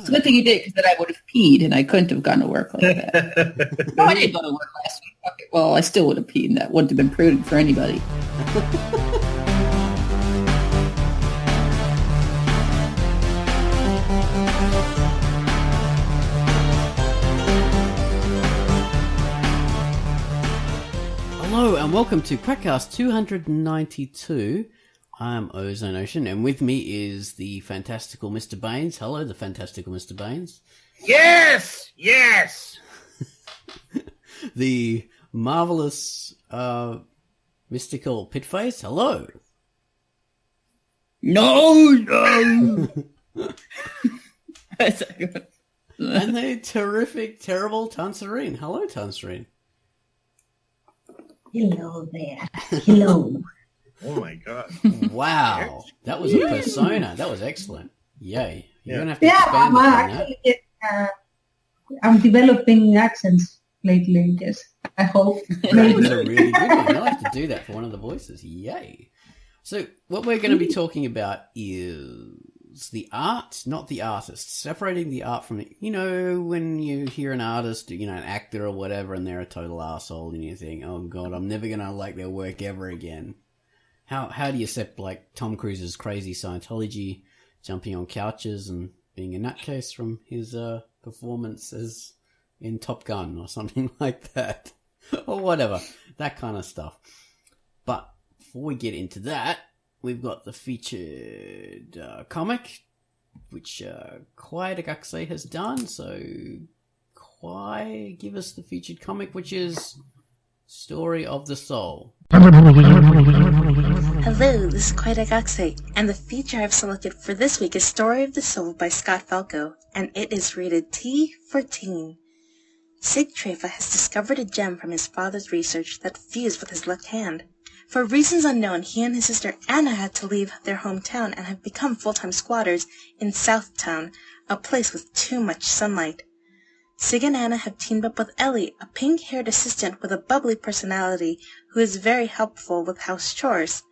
It's a good thing you did, because then I would have peed and I couldn't have gone to work like that. No, I didn't go to work last week. Okay, well, I still would have peed, and that wouldn't have been prudent for anybody. Hello and welcome to Crackcast 292. I'm Ozone Ocean, and with me is the fantastical Mr. Baines. Hello, the fantastical Mr. Baines. Yes! Yes! The marvelous, mystical Pitface. Hello. No! And the terrific, terrible Tanserine. Hello, Tanserine. Hello there. Hello. Oh my god. Wow. That was a persona. That was excellent. Yay. You're going to have to Yeah, expand upon that. I'm developing accents lately, yes. I hope. That was a really good one. I'll have to do that for one of the voices. Yay. So what we're going to be talking about is the art, not the artist. Separating the art from the, you know, when you hear an artist, you know, an actor or whatever, and they're a total arsehole, and you think, oh god, I'm never going to like their work ever again. How do you separate, like, Tom Cruise's crazy Scientology, jumping on couches and being a nutcase from his performances in Top Gun or something like that? Or whatever. That kind of stuff. But before we get into that, we've got the featured comic, which Kwai Dagakse has done. So, Kwai, give us the featured comic, which is Story of the Soul. Hello, this is Kwai Dagakse, and the feature I've selected for this week is Story of the Soul by Scott Falco, and it is rated T for Teen. Sig Trefa has discovered a gem from his father's research that fused with his left hand. For reasons unknown, he and his sister Anna had to leave their hometown and have become full-time squatters in Southtown, a place with too much sunlight. Sig and Anna have teamed up with Ellie, a pink-haired assistant with a bubbly personality who is very helpful with house chores.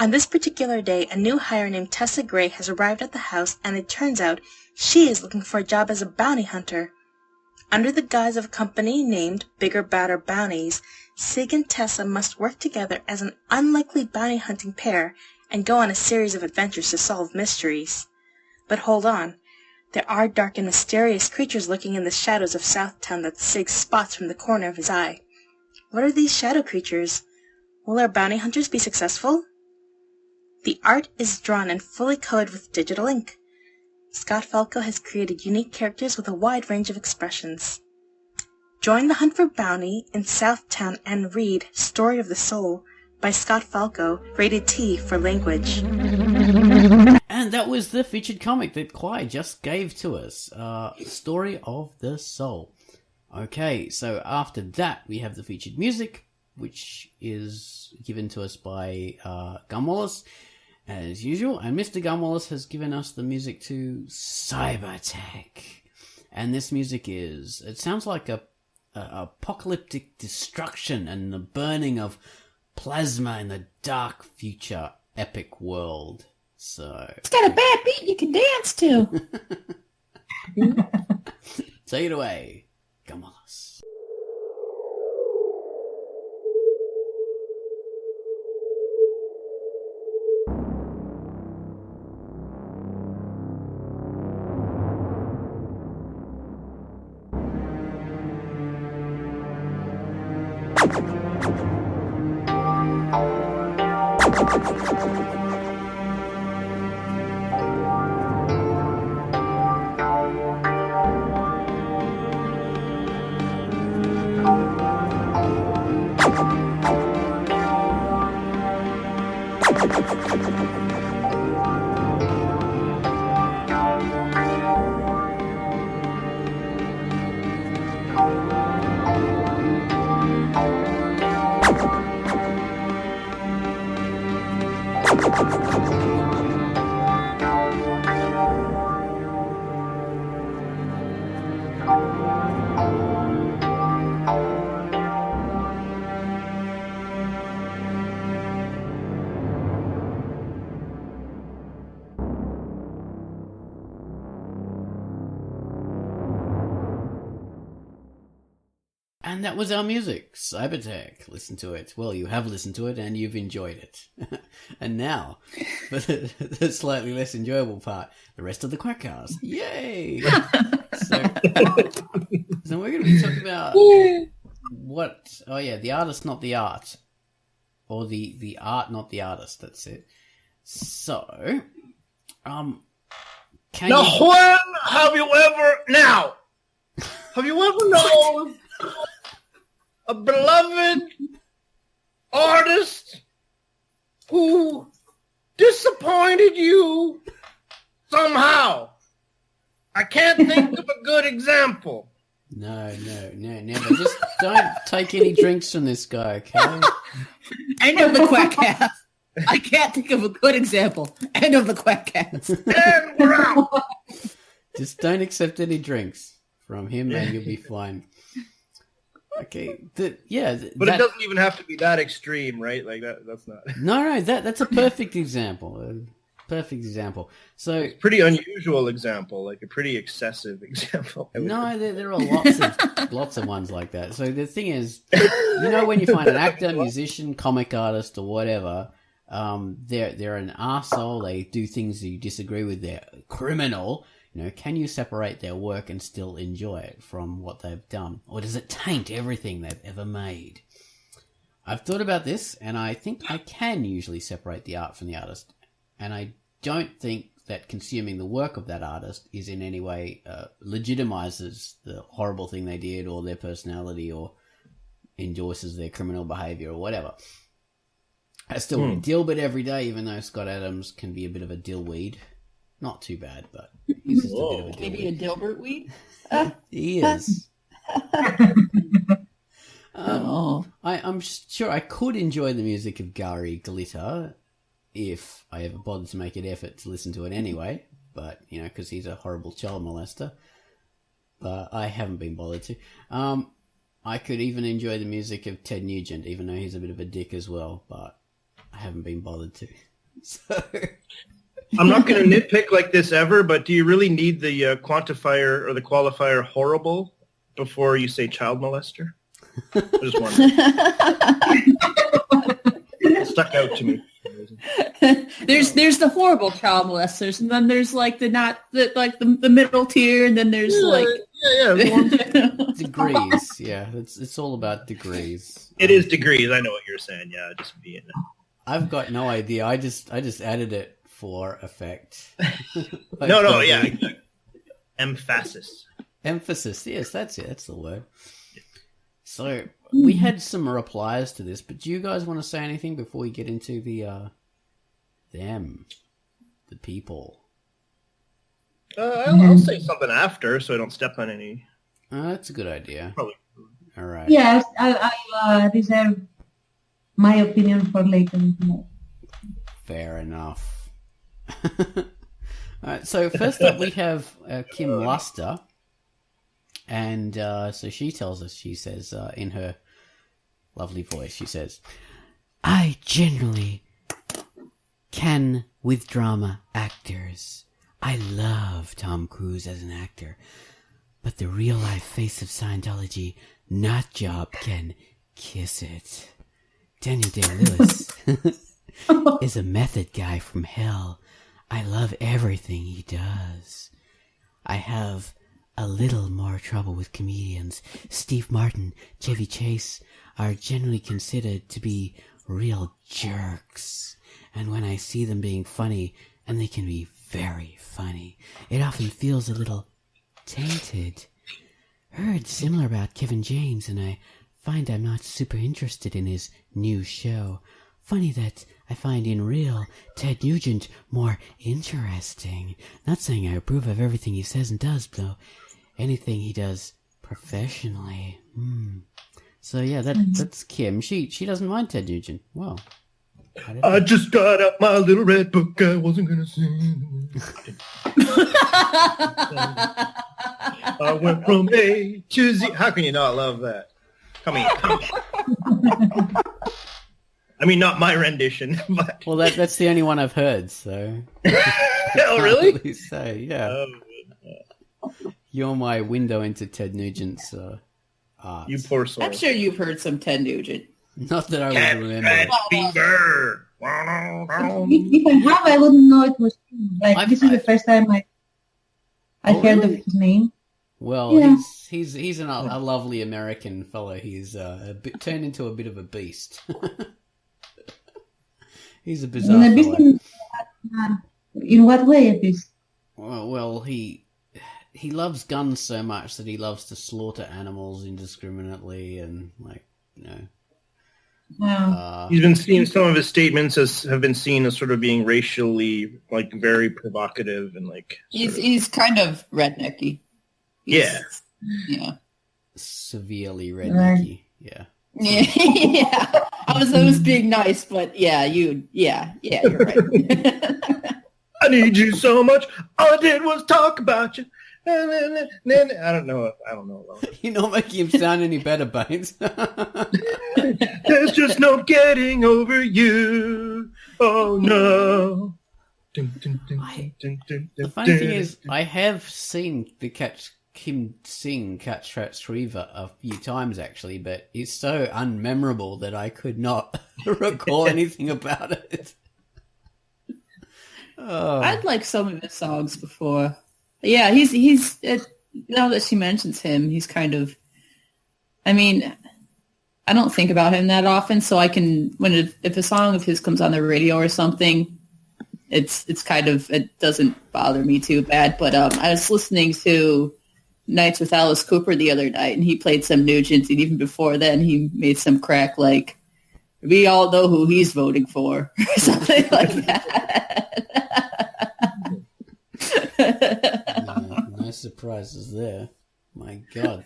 On this particular day, a new hire named Tessa Gray has arrived at the house, and it turns out she is looking for a job as a bounty hunter. Under the guise of a company named Bigger, Badder Bounties, Sig and Tessa must work together as an unlikely bounty hunting pair and go on a series of adventures to solve mysteries. But hold on. There are dark and mysterious creatures lurking in the shadows of Southtown that Sig spots from the corner of his eye. What are these shadow creatures? Will our bounty hunters be successful? The art is drawn and fully colored with digital ink. Scott Falco has created unique characters with a wide range of expressions. Join the hunt for bounty in Southtown and read Story of the Soul by Scott Falco, rated T for language. And that was the featured comic that Kwai just gave to us. Story of the Soul. Okay, so after that we have the featured music, which is given to us by Gun Wallace, as usual. And Mr. Gun Wallace has given us the music to Cybertech. And this music it sounds like a apocalyptic destruction and the burning of plasma in the dark future epic world. So It's got a bad beat you can dance to. take it away, Gun Wallace. And that was our music, Cybertech. Listen to it. Well, you have listened to it and you've enjoyed it. And now, for the slightly less enjoyable part, the rest of the Quackcast. Yay! So we're going to be talking about the artist, not the art. Or the art, not the artist. That's it. So, when have you ever known a beloved artist who disappointed you somehow? I can't think of a good example. No, never. Just don't take any drinks from this guy, okay? End of the Quackcast. I can't think of a good example. End of the Quackcast. And we're out. Just don't accept any drinks from him and you'll be fine. Okay, but it doesn't even have to be that extreme, right? Like that's not. No, that's a perfect example. So it's a pretty unusual example, like a pretty excessive example. No, there are lots of ones like that. So the thing is, when you find an actor, musician, comic artist, or whatever, they're an arsehole. They do things that you disagree with. They're criminal. Can you separate their work and still enjoy it from what they've done? Or does it taint everything they've ever made? I've thought about this, and I think I can usually separate the art from the artist. And I don't think that consuming the work of that artist is in any way legitimizes the horrible thing they did or their personality or endorses their criminal behavior or whatever. I still want to Dilbert every day, even though Scott Adams can be a bit of a dillweed. Not too bad, but he's just a bit of a dillweed. Maybe a Dilbert weed? He is. I'm sure I could enjoy the music of Gary Glitter if I ever bothered to make an effort to listen to it anyway, but, because he's a horrible child molester. But I haven't been bothered to. I could even enjoy the music of Ted Nugent, even though he's a bit of a dick as well, but I haven't been bothered to. So... I'm not going to nitpick like this ever, but do you really need the quantifier or the qualifier horrible before you say child molester? I just wondering. It stuck out to me. There's the horrible child molesters, and then there's like the middle tier, and then there's degrees. Yeah, it's all about degrees. It is degrees. I know what you're saying. Yeah, just being. I've got no idea. I just added it for effect. Yeah. Emphasis. Yes, that's it. That's the word. So we had some replies to this, but do you guys want to say anything before we get into the people? I'll say something after, so I don't step on any. That's a good idea. Probably. All right. Yes, I'll reserve my opinion for later. Fair enough. All right, so first up we have Kim Luster, and so she tells us, she says in her lovely voice, she says, I generally can with drama actors. I love Tom Cruise as an actor, but the real life face of Scientology, nut job, can kiss it. Daniel Day-Lewis is a method guy from hell. I love everything he does. I have a little more trouble with comedians. Steve Martin, Chevy Chase are generally considered to be real jerks. And when I see them being funny, and they can be very funny, it often feels a little tainted. Heard similar about Kevin James, and I find I'm not super interested in his new show. Funny that I find in real Ted Nugent more interesting. Not saying I approve of everything he says and does, though. Anything he does professionally. So yeah, that's Kim. She doesn't mind Ted Nugent. Well, I just got out my little red book. I wasn't gonna sing. I went from A to Z. How can you not love that? Come on. I mean, not my rendition, but... Well, that's the only one I've heard, so... Oh, really? Say, yeah. You're my window into Ted Nugent's art. You poor soul. I'm sure you've heard some Ted Nugent. Not that I Cat, would remember. cat fever. If I have, I wouldn't know it was him. Like, this is the first time I heard really? of his name. Well, Yeah. he's a lovely American fellow. He's turned into a bit of a beast. He's a bizarre In a beast fellow. in what way a beast? Well, he loves guns so much that he loves to slaughter animals indiscriminately and He's been seen. Some of his statements have been seen as sort of being racially, like, very provocative and like. He's kind of rednecky. Yeah. Yeah. severely rednecky. Yeah. Yeah. I was being nice, but you're right. I need you so much. All I did was talk about you. I don't know. You're not making him sound any better, Baines. There's just no getting over you. Oh no. The funny thing is, I have seen him sing Catch Retriever a few times actually, but it's so unmemorable that I could not recall anything about it. Oh. I'd like some of his songs before. Yeah, he's now that she mentions him, he's kind of, I mean, I don't think about him that often, so I can, if a song of his comes on the radio or something, it's kind of, it doesn't bother me too bad. But I was listening to Nights with Alice Cooper the other night, and he played some Nugent, and even before then he made some crack like, we all know who he's voting for, or something like that. No surprises there. My God.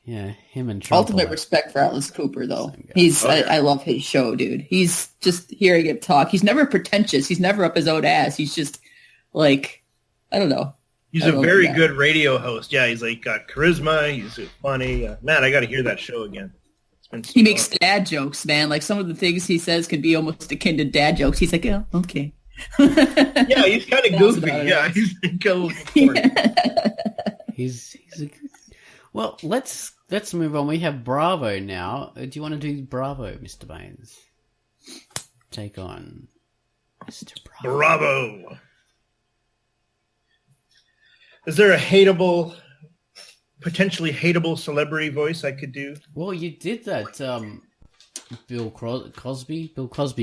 Yeah, him and Trump. Ultimate respect for Alice Cooper, though. Same guy. I love his show, dude. He's just hearing him talk. He's never pretentious. He's never up his own ass. He's just like, I don't know. He's a very good radio host. Yeah, he's like got charisma. He's funny. Man, I got to hear that show again. It's been so He makes long. dad jokes, man. Like some of the things he says can be almost akin to dad jokes. He's like, oh, okay. Yeah, he's kind of That's goofy. about it. Yeah, he's like a little corny. He's a good... Well, let's move on. We have Bravo now. Do you want to do Bravo, Mr. Baines? Take on Mr. Bravo. Bravo. Is there a potentially hateable celebrity voice I could do? Well, you did that Bill Cosby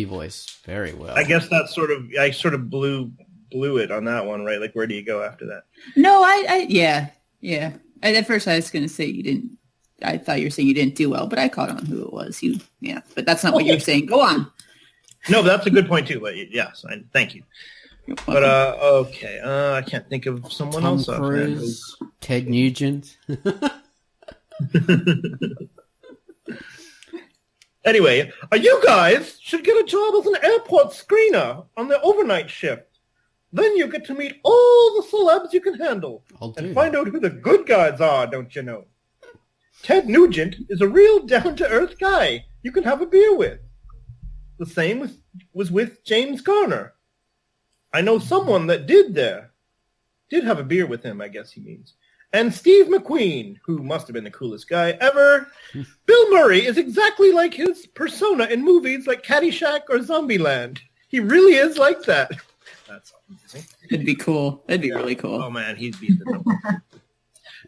voice very well. I guess that's I sort of blew it on that one, right? Like, where do you go after that? No, yeah. At first I was going to say you didn't. I thought you were saying you didn't do well, but I caught on who it was. But that's not what you were saying. Go on. No, that's a good point too. But yes, thank you. But okay, I can't think of someone Tom else. Cruise, Ted Nugent. Anyway, you guys should get a job as an airport screener on the overnight shift. Then you get to meet all the celebs you can handle and find out who the good guys are, don't you know? Ted Nugent is a real down-to-earth guy you can have a beer with. The same was with James Garner. I know someone that did have a beer with him, I guess he means. And Steve McQueen, who must have been the coolest guy ever. Bill Murray is exactly like his persona in movies like Caddyshack or Zombieland. He really is like that. That's amazing. It'd be cool. It'd be really cool. Oh, man, he'd be the number.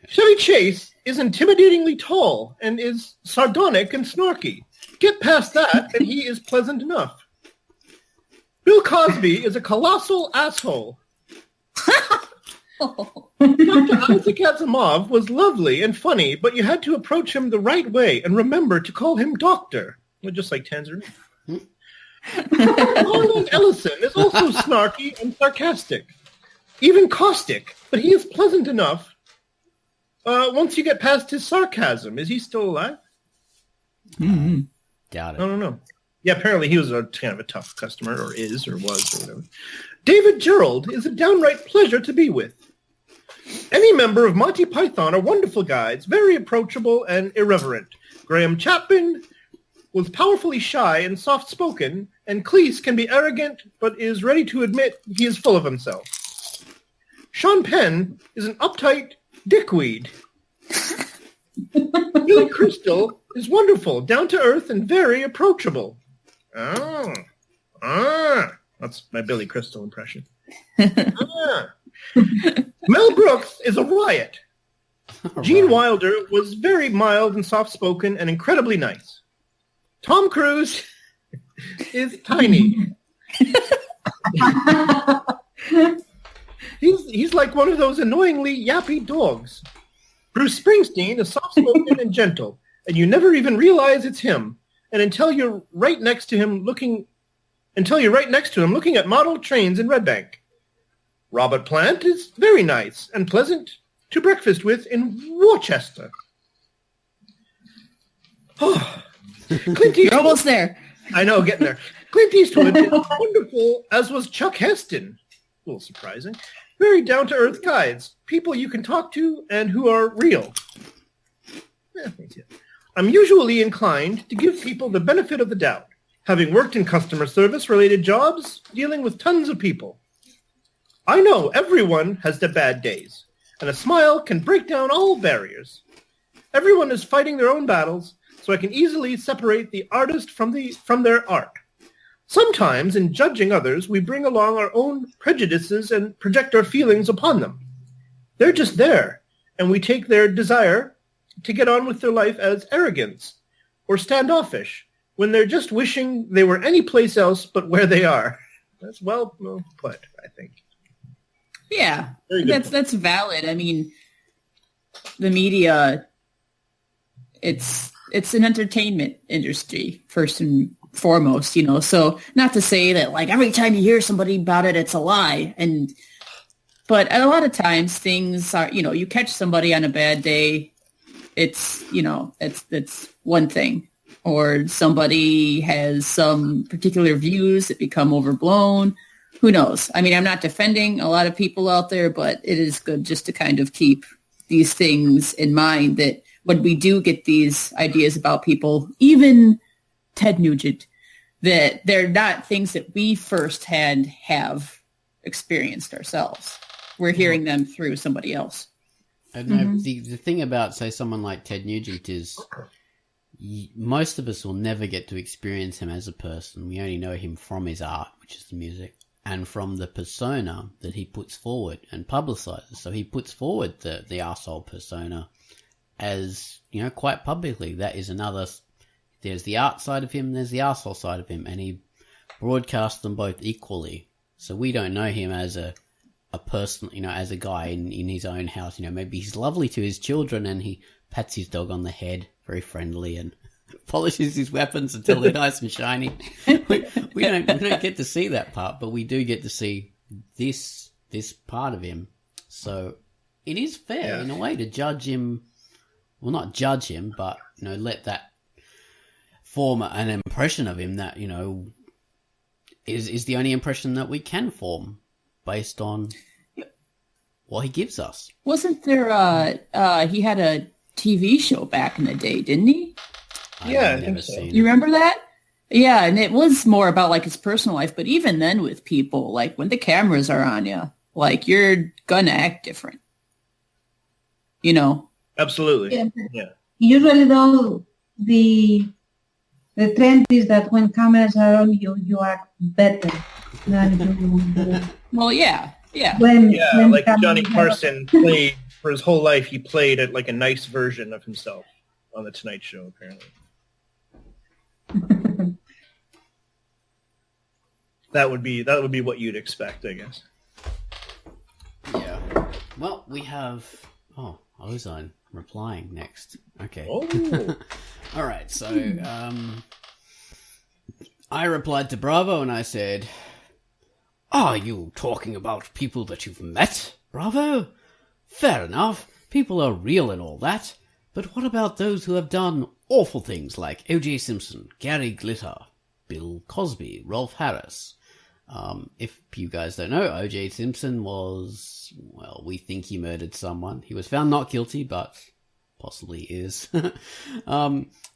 Chevy Chase is intimidatingly tall and is sardonic and snarky. Get past that, and he is pleasant enough. Bill Cosby is a colossal asshole. Dr. Isaac Asimov was lovely and funny, but you had to approach him the right way and remember to call him doctor. Just like Tangerine. Arnold Ellison is also snarky and sarcastic. Even caustic, but he is pleasant enough. Once you get past his sarcasm, is he still alive? Mm-hmm. Doubt it. I don't know. Yeah, apparently he was kind of a tough customer, or is, or was, or whatever. David Gerald is a downright pleasure to be with. Any member of Monty Python are wonderful guys, very approachable and irreverent. Graham Chapman was powerfully shy and soft-spoken, and Cleese can be arrogant, but is ready to admit he is full of himself. Sean Penn is an uptight dickweed. Billy Crystal is wonderful, down to earth, and very approachable. That's my Billy Crystal impression. Mel Brooks is a riot. Gene Wilder was very mild and soft-spoken and incredibly nice. Tom Cruise is tiny. He's like one of those annoyingly yappy dogs. Bruce Springsteen is soft-spoken and gentle, and you never even realize it's him. And until you're right next to him looking at model trains in Red Bank. Robert Plant is very nice and pleasant to breakfast with in Worcester. Clint Eastwood, You're almost there. I know, getting there. Clint Eastwood is wonderful, as was Chuck Heston. A little surprising. Very down-to-earth guys. People you can talk to and who are real. I'm usually inclined to give people the benefit of the doubt, having worked in customer service-related jobs, dealing with tons of people. I know everyone has their bad days, and a smile can break down all barriers. Everyone is fighting their own battles, so I can easily separate the artist from their art. Sometimes, in judging others, we bring along our own prejudices and project our feelings upon them. They're just there, and we take their desire to get on with their life as arrogance or standoffish, when they're just wishing they were any place else but where they are. That's well put, I think. Yeah, that's valid. I mean, the media, it's an entertainment industry, first and foremost, so not to say that like every time you hear somebody about it, it's a lie. But a lot of times things are, you catch somebody on a bad day, it's one thing. Or somebody has some particular views that become overblown. Who knows? I mean, I'm not defending a lot of people out there, but it is good just to kind of keep these things in mind, that when we do get these ideas about people, even Ted Nugent, that they're not things that we firsthand have experienced ourselves. We're hearing them through somebody else. And the thing about, say, someone like Ted Nugent is most of us will never get to experience him as a person. We only know him from his art, which is the music, and from the persona that he puts forward and publicizes. So he puts forward the arsehole persona as, quite publicly. That is another... There's the art side of him, there's the arsehole side of him, and he broadcasts them both equally. So we don't know him as a person, as a guy in his own house. Maybe he's lovely to his children and he pats his dog on the head, very friendly, and polishes his weapons until they're nice and shiny. We don't get to see that part, but we do get to see this part of him. So it is fair in a way to judge him. Well, not judge him, but let that form an impression of him that is the only impression that we can form based on what he gives us. Wasn't there he had a TV show back in the day, didn't he? I've never seen it. You remember that? Yeah, and it was more about like his personal life, but even then with people, like when the cameras are on you, like you're gonna act different. Absolutely. Yeah. Usually though, the trend is that when cameras are on you, you act better than you. Well, yeah. When like Johnny Carson played for his whole life. He played at like a nice version of himself on the Tonight Show, apparently. That would be what you'd expect, I guess. Yeah. Well, we have Ozone replying next. Okay. Oh. All right. So, I replied to Bravo and I said, "Are you talking about people that you've met, Bravo? Fair enough. People are real and all that. But what about those who have done awful things like O.J. Simpson, Gary Glitter, Bill Cosby, Rolf Harris? If you guys don't know, O.J. Simpson was, well, we think he murdered someone. He was found not guilty, but possibly is.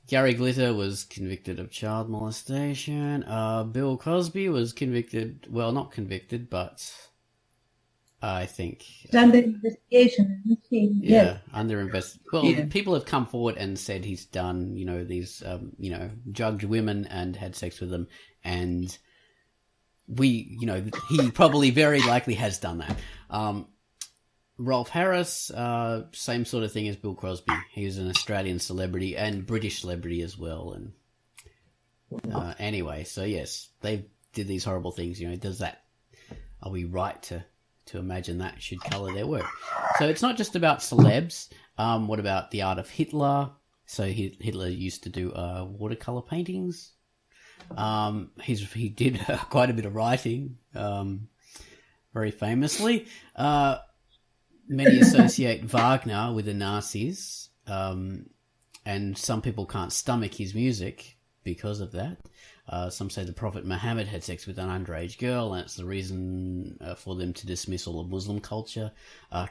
Gary Glitter was convicted of child molestation. Bill Cosby was convicted, well, not convicted, but I think. It's under investigation, isn't he? Yeah, under invest. Well, Yeah. people have come forward and said he's done, these, drugged women and had sex with them, and he probably very likely has done that. Rolf Harris, same sort of thing as Bill Crosby. He was an Australian celebrity and British celebrity as well. And anyway, so yes, they did these horrible things. Are we right to imagine that should colour their work? So it's not just about celebs. What about the art of Hitler? So Hitler used to do watercolour paintings. He did quite a bit of writing, very famously. Many associate Wagner with the Nazis, and some people can't stomach his music because of that. Some say the Prophet Muhammad had sex with an underage girl, and it's the reason for them to dismiss all of Muslim culture.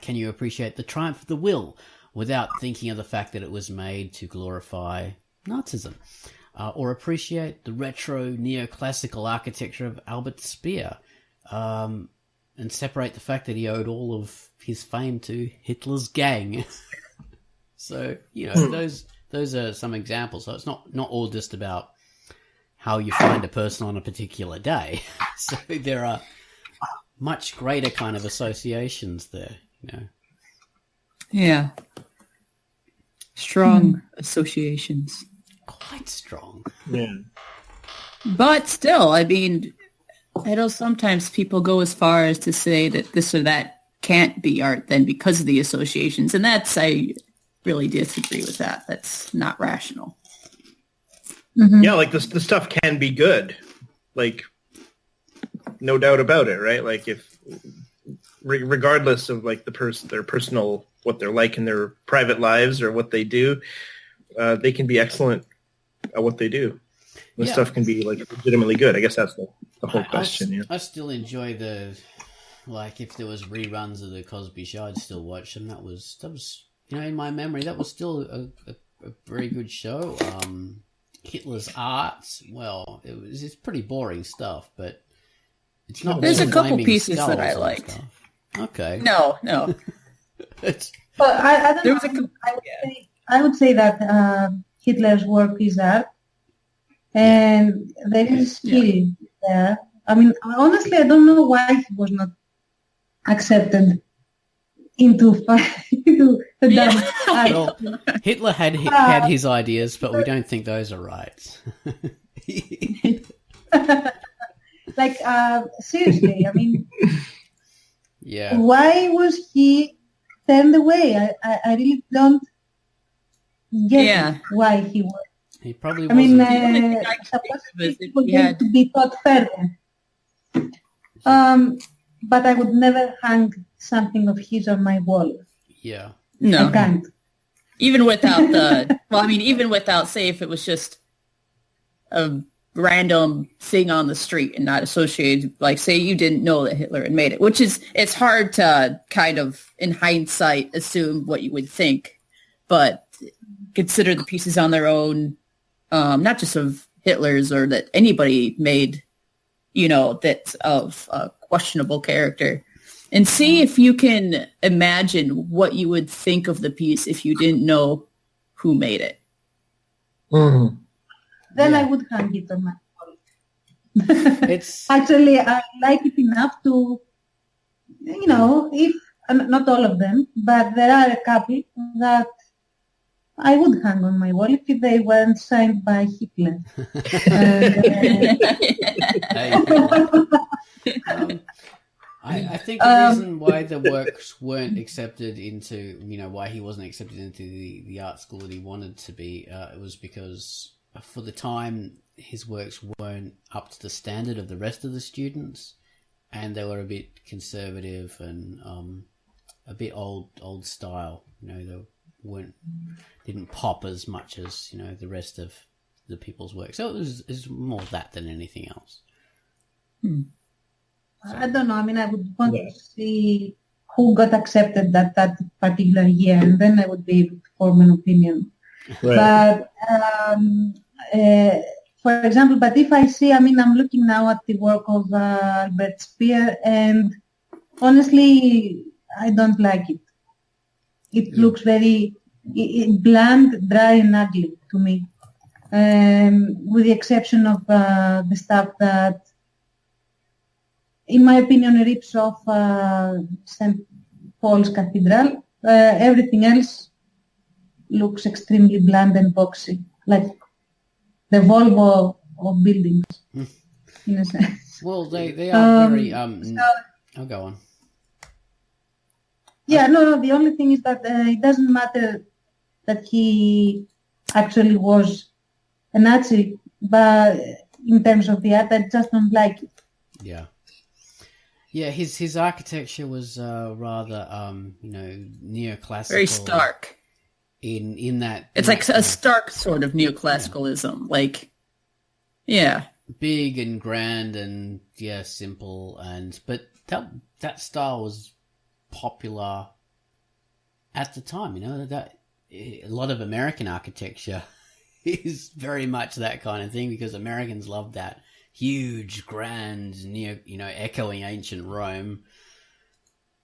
Can you appreciate the triumph of the will without thinking of the fact that it was made to glorify Nazism? Or appreciate the retro neoclassical architecture of Albert Speer, and separate the fact that he owed all of his fame to Hitler's gang. So, those are some examples. So it's not all just about how you find a person on a particular day. So there are much greater kind of associations there, Yeah. Strong associations. Quite strong. Yeah. But still, I mean, I know sometimes people go as far as to say that this or that can't be art then because of the associations. And I really disagree with that. That's not rational. Mm-hmm. Yeah, like the stuff can be good. Like, no doubt about it, right? Like if, regardless of like their personal, what they're like in their private lives or what they do, they can be excellent at what they do. This stuff can be like legitimately good. I guess that's the whole question. I still enjoy if there was reruns of the Cosby Show, I'd still watch them. That was in my memory, that was still a very good show. Hitler's Art, well, it's pretty boring stuff, but it's not. There's a couple flaming pieces that skulls I and liked. stuff. Okay. No. It's, But I don't There know. was I would say that Hitler's work is art, and there is skill there. I mean, honestly, I don't know why he was not accepted into the dance. well, Hitler had his ideas, but we don't think those are right. Like, seriously, I mean, Yeah. why was he turned away? I really don't get why he was. He probably I wasn't. mean, supposedly people need to be taught further. But I would never hang something of his on my wall. Yeah. No. I can't. Even without even without, say, if it was just a random thing on the street and not associated, like, say you didn't know that Hitler had made it, which is, it's hard to kind of, in hindsight, assume what you would think, but consider the pieces on their own, not just of Hitler's or that anybody made, that's of a questionable character. And see if you can imagine what you would think of the piece if you didn't know who made it. Mm-hmm. Then I would hang it on my wall. It's Actually, I like it enough to, if not all of them, but there are a couple that I would hang on my wall if they weren't signed by Hitler. I think the reason why the works weren't accepted into, why he wasn't accepted into the art school that he wanted to be, it was because for the time his works weren't up to the standard of the rest of the students, and they were a bit conservative and a bit old style. They didn't pop as much as the rest of the people's work. So it was more that than anything else. I don't know. I mean, I would want to see who got accepted that particular year, and then I would be able to form an opinion. Right. But, for example, if I see, I'm looking now at the work of Albert Speer, and honestly, I don't like it. It looks very bland, dry, and ugly to me. With the exception of the stuff that, in my opinion, rips off St. Paul's Cathedral. Everything else looks extremely bland and boxy, like the Volvo of buildings, in a sense. Well, they are very... I'll go on. Yeah, no, the only thing is that it doesn't matter that he actually was a Nazi, but in terms of the art, I just don't like it. Yeah. Yeah, his architecture was rather, neoclassical. Very stark. In that... It's like a stark sort of neoclassicalism. Like, yeah. Big and grand and, simple. But that style was popular at the time, that a lot of American architecture is very much that kind of thing because Americans love that huge, grand, echoing ancient Rome.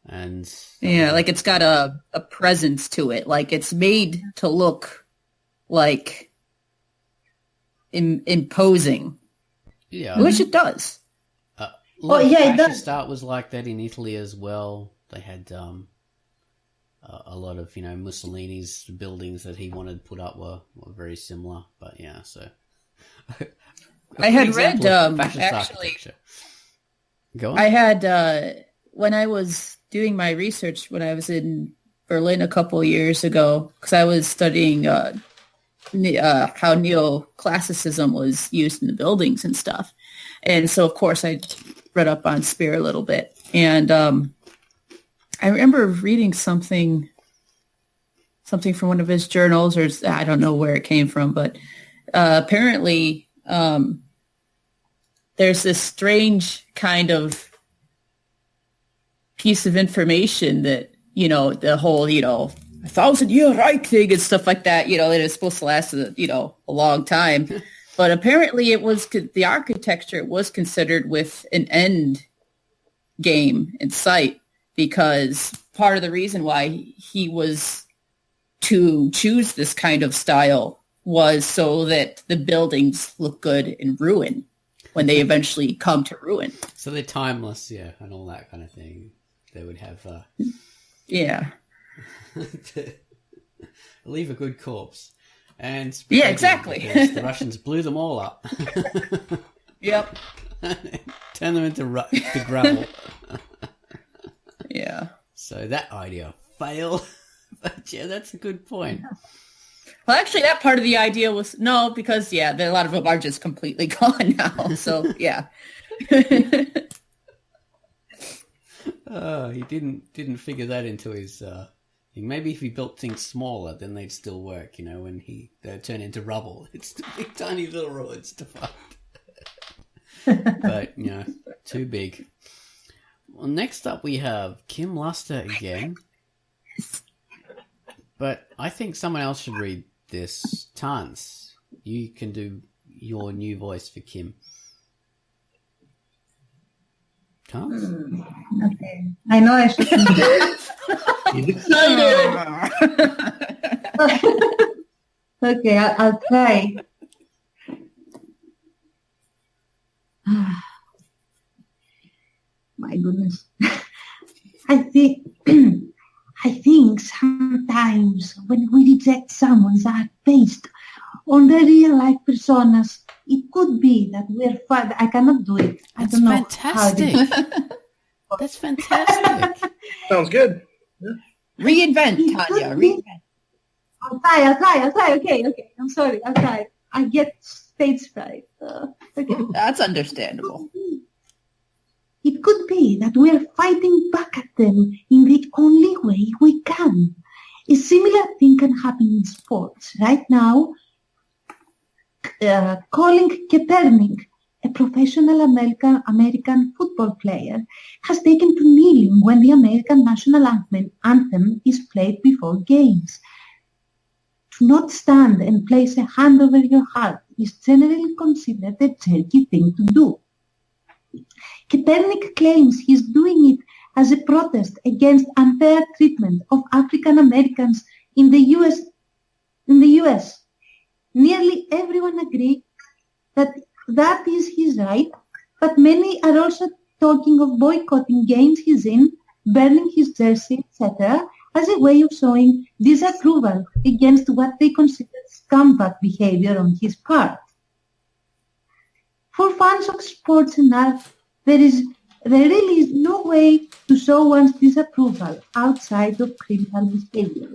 And like it's got a presence to it. Like it's made to look like imposing. Yeah. Which it does. It does. Start was like that in Italy as well. They had a lot of, Mussolini's buildings that he wanted put up were very similar. But yeah, so... I had read, actually, go on. I had, when I was doing my research when I was in Berlin a couple of years ago, because I was studying how neoclassicism was used in the buildings and stuff. And so, of course, I read up on Speer a little bit. And I remember reading something from one of his journals, or I don't know where it came from, but apparently there's this strange kind of piece of information that, the whole, 1,000-year Reich thing and stuff like that, that is supposed to last, a long time. But apparently the architecture was considered with an end game in sight, because part of the reason why he was to choose this kind of style was so that the buildings look good in ruin when they eventually come to ruin. So they're timeless, and all that kind of thing. They would have... leave a good corpse. And exactly. The Russians blew them all up. Yep. Turn them into gravel. Yeah. So that idea failed. But yeah, that's a good point. Well, actually, that part of the idea was no, because a lot of them are just completely gone now. So yeah. He didn't figure that into his thing. Maybe if he built things smaller, then they'd still work. When they'd turn into rubble, it's too big, tiny little roads to find. But too big. Well, next up we have Kim Luster again. But I think someone else should read this. Tans, you can do your new voice for Kim. Tans? Okay. I know I should do that. He's excited! Okay, I'll try. My goodness. I think sometimes when we reject someone's art based on their real life personas, it could be that we're fine. I cannot do it. I don't know. Fantastic. That's fantastic. Sounds good. Yeah. Reinvent, Tanya. Reinvent. I'll try. Okay. I'm sorry. I'll try. I get stage fright. Okay. That's understandable. It could be that we are fighting back at them in the only way we can. A similar thing can happen in sports. Right now, Colin Kaepernick, a professional American football player, has taken to kneeling when the American national anthem is played before games. To not stand and place a hand over your heart is generally considered a jerky thing to do. Kaepernick claims he's doing it as a protest against unfair treatment of African Americans in the US. Nearly everyone agrees that is his right, but many are also talking of boycotting games he's in, burning his jersey, etc., as a way of showing disapproval against what they consider scumbag behavior on his part. For fans of sports and art, there really is no way to show one's disapproval outside of criminal behavior.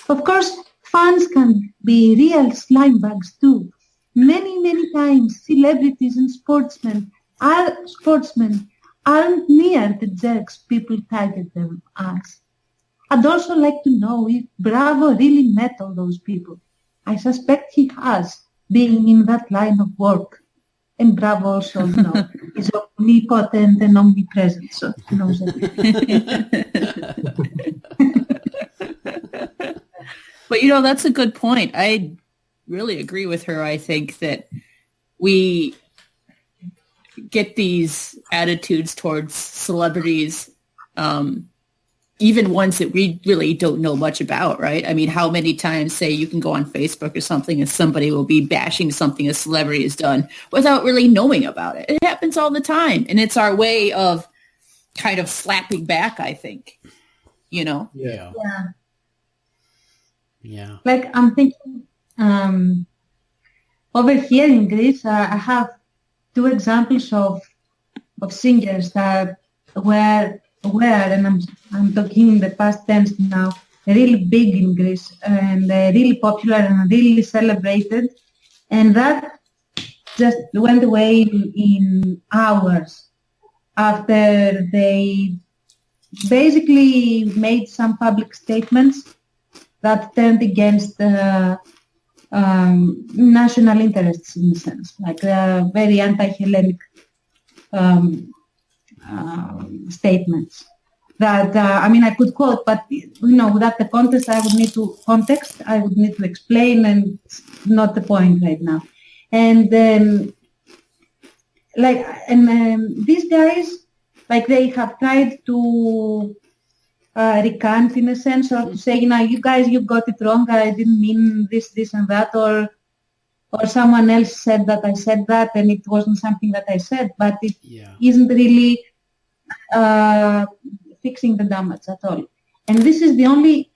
Of course, fans can be real slimebags too. Many times, celebrities and sportsmen aren't near the jerks people target them as. I'd also like to know if Bravo really met all those people. I suspect he has, being in that line of work. And Bravo also, is omnipotent and omnipresent, so he knows everything. But, that's a good point. I really agree with her. I think that we get these attitudes towards celebrities, even ones that we really don't know much about, right? I mean, how many times, say, you can go on Facebook or something and somebody will be bashing something a celebrity has done without really knowing about it. It happens all the time. And it's our way of kind of slapping back, I think, Yeah. Like, I'm thinking, over here in Greece, I have two examples of singers that were, and I'm talking in the past tense now, really big in Greece and really popular and really celebrated. And that just went away in hours after they basically made some public statements that turned against national interests, in a sense, like very anti-Hellenic statements that I could quote, but without the context, I would need to explain, and it's not the point right now. And these guys, like, they have tried to recant, in a sense, or to say, you guys, you got it wrong. I didn't mean this, and that, or someone else said that I said that, and it wasn't something that I said, but it isn't really fixing the damage at all. And this is the only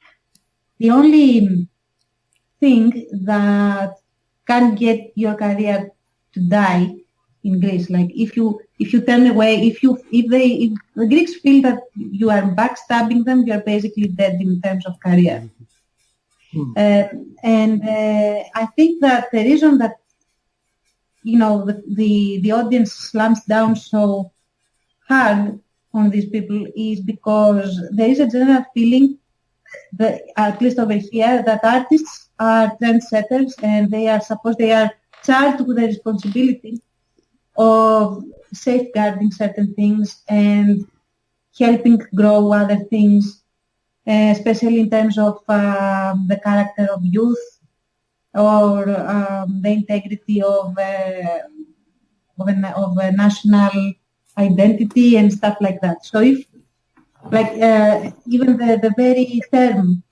thing that can get your career to die in Greece. Like, if you turn away, if the Greeks feel that you are backstabbing them, you are basically dead in terms of career. And I think that the reason that the audience slams down so hard on these people is because there is a general feeling that, at least over here, that artists are trendsetters and they are charged with the responsibility of safeguarding certain things and helping grow other things, especially in terms of the character of youth or the integrity of a national identity and stuff like that. So if, even the very term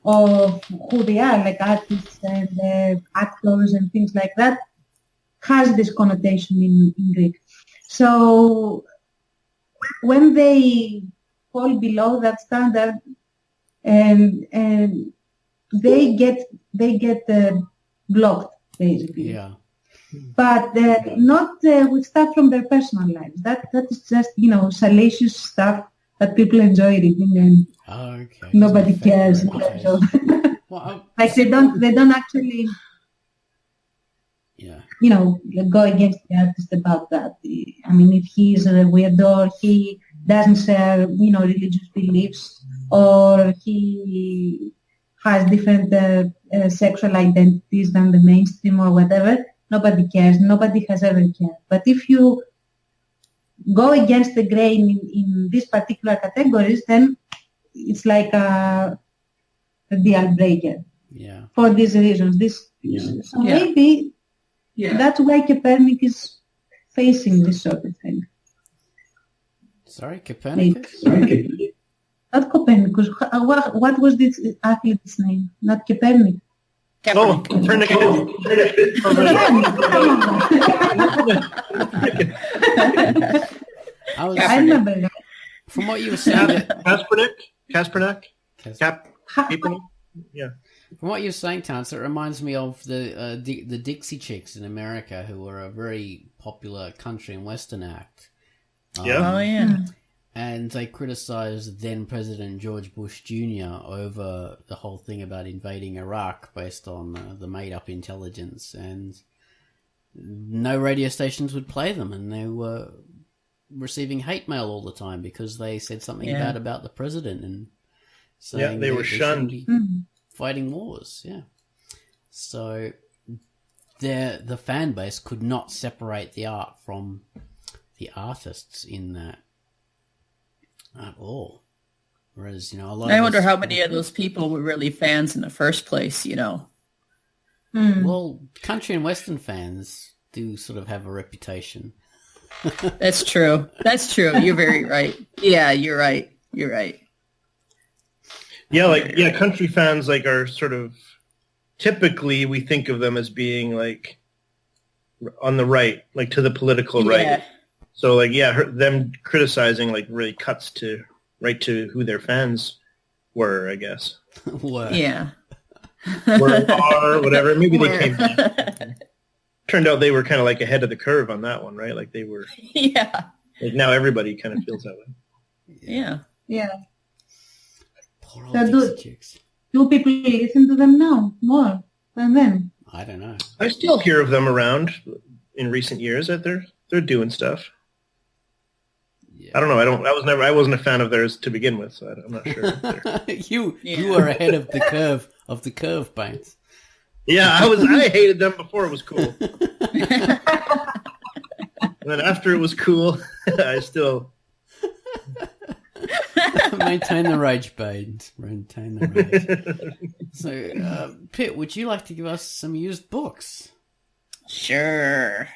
of who they are, like artists and actors and things like that, has this connotation in Greek. So when they fall below that standard, and they get blocked, basically. Yeah. But not with stuff from their personal lives. That is just salacious stuff that people enjoy reading, and nobody cares. Well, like they don't actually. Yeah. Go against the artist about that. I mean, if he is a weirdo, he doesn't share, religious beliefs, or he has different sexual identities than the mainstream or whatever, nobody cares. Nobody has ever cared. But if you go against the grain in these particular categories, then it's like a deal breaker. Yeah. For these reasons. So maybe that's why Copernic is facing this sort of thing. Sorry, Copernicus? Not Copernicus. What was this athlete's name? Not Copernicus. Oh, Copernicus. I remember that. From what you were saying... Kaspernak? Yeah. From what you're saying, Terence, it reminds me of the Dixie Chicks in America, who were a very popular country and western act. Yeah. Oh, yeah. And they criticized then President George Bush Jr. over the whole thing about invading Iraq based on the made-up intelligence, and no radio stations would play them, and they were receiving hate mail all the time because they said something bad about the president and saying they were shunned. Be fighting wars. Yeah, so the fan base could not separate the art from the artists in that at all. Whereas, a lot I wonder how many of those people were really fans in the first place, Well, country and western fans do sort of have a reputation. That's true. You're very right. Yeah, you're right. Yeah, country fans are sort of, typically we think of them as being on the right, to the political right. So them criticizing really cuts right to who their fans were, I guess. Were. Yeah. Or whatever. Maybe they came back. Turned out they were kind of ahead of the curve on that one, right? They were. Yeah. Now everybody kind of feels that way. Yeah. Yeah. Poor old Dixie Chicks. Do people listen to them now more than then? I don't know. I still hear of them around in recent years that they're doing stuff. Yeah. I don't know. I wasn't a fan of theirs to begin with, so I'm not sure. You are ahead of the curve, Baines. Yeah, I hated them before it was cool. And then after it was cool, I still maintain the rage, Baines. Maintain the rage. So, Pitt, would you like to give us some used books? Sure.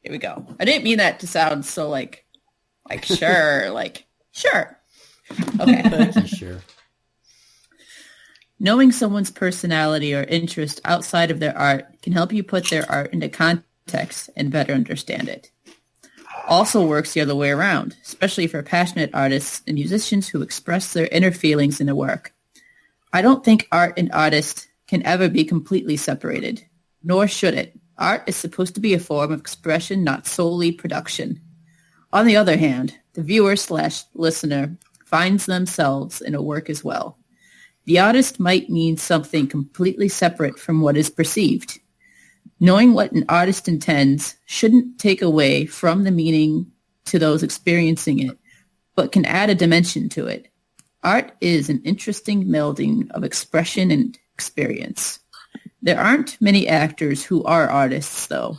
Here we go. I didn't mean that to sound so sure, sure. Okay. Thank you, sure. Knowing someone's personality or interest outside of their art can help you put their art into context and better understand it. Also works the other way around, especially for passionate artists and musicians who express their inner feelings in their work. I don't think art and artist can ever be completely separated, nor should it. Art is supposed to be a form of expression, not solely production. On the other hand, the viewer/listener finds themselves in a work as well. The artist might mean something completely separate from what is perceived. Knowing what an artist intends shouldn't take away from the meaning to those experiencing it, but can add a dimension to it. Art is an interesting melding of expression and experience. There aren't many actors who are artists, though.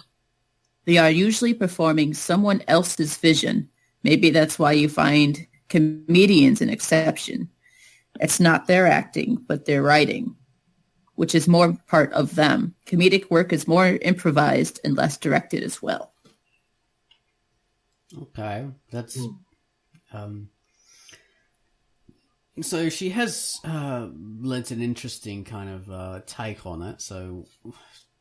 They are usually performing someone else's vision. Maybe that's why you find comedians an exception. It's not their acting, but their writing, which is more part of them. Comedic work is more improvised and less directed as well. Okay, that's... So she has lent an interesting kind of take on it. So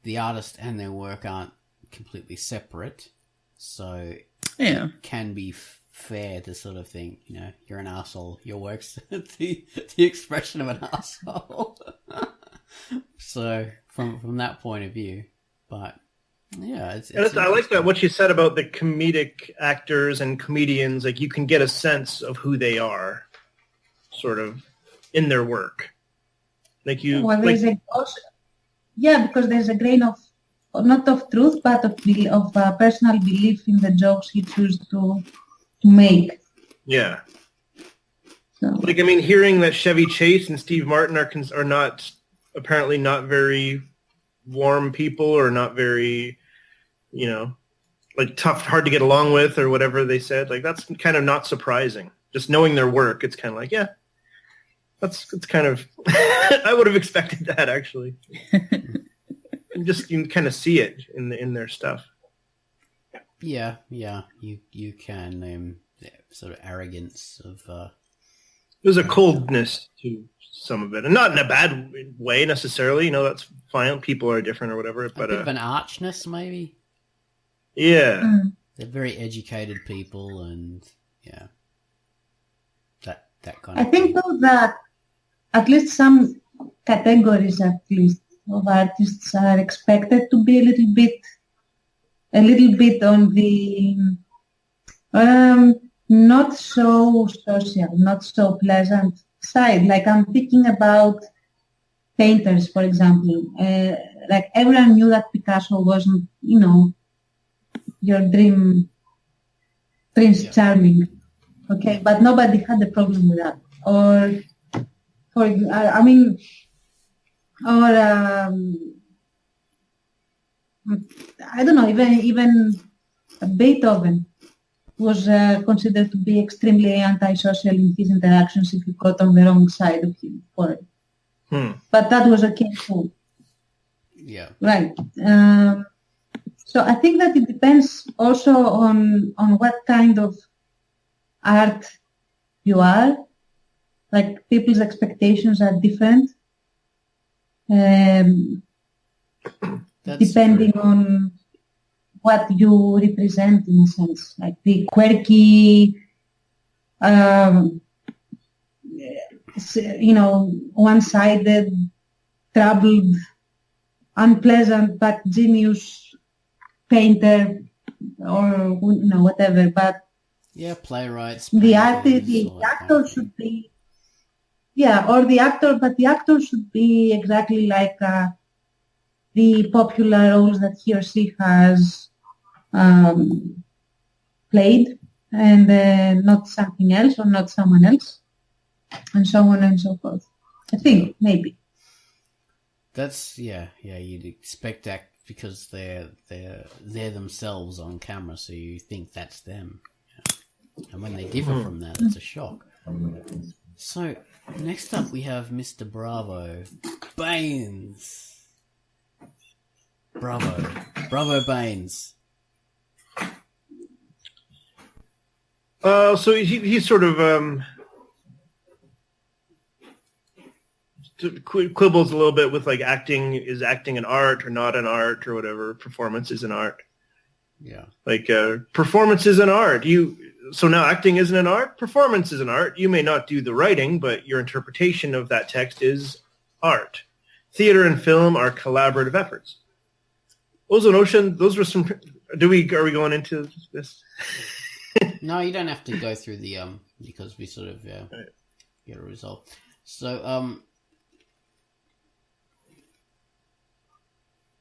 the artist and their work aren't completely separate. So it can be fair to sort of think, you're an asshole. Your work's the expression of an asshole. So from that point of view, but yeah, it's I like that what you said about the comedic actors and comedians. You can get a sense of who they are, sort of, in their work. Because there's a grain of not of truth, but of personal belief in the jokes he chooses to make. Yeah. So. Hearing that Chevy Chase and Steve Martin are not apparently not very warm people, or not very, tough, hard to get along with, or whatever they said. That's kind of not surprising. Just knowing their work, it's kind of it's kind of I would have expected that, actually. You can kind of see it in their stuff. Yeah, you can. sort of arrogance of. There's a coldness to some of it, and not in a bad way necessarily. That's fine. People are different or whatever, but a bit of an archness, maybe. Yeah, they're very educated people, and that kind of. I think though that at least some categories, at least, of artists are expected to be a little bit on the not so social, not so pleasant side. Like I'm thinking about painters, for example. Like everyone knew that Picasso wasn't, your Prince Charming. Okay, but nobody had a problem with that. I don't know, even Beethoven was considered to be extremely antisocial in his interactions if you got on the wrong side of him for it. But that was okay too. Yeah. Right. So I think that it depends also on what kind of art you are. Like people's expectations are different. Depending on what you represent in a sense, like the quirky, one-sided, troubled, unpleasant, but genius painter or, whatever. But playwrights. The artist, the actor should be, but the actor should be exactly like the popular roles that he or she has played, and not something else or not someone else, and so on and so forth. I think maybe. That's you'd expect that because they're themselves on camera, so you think that's them. And when they differ from that, it's a shock. So next up we have Mr. Bravo Baines. Bravo Baines. So he sort of quibbles a little bit with like acting. Is acting an art or not an art or whatever? Performance is an art. Yeah. Like performance is an art. So now acting isn't an art. Performance is an art. You may not do the writing, but your interpretation of that text is art. Theater and film are collaborative efforts. Ozone Ocean, those were some... Are we going into this? No, you don't have to go through the... because we sort of get a result. So,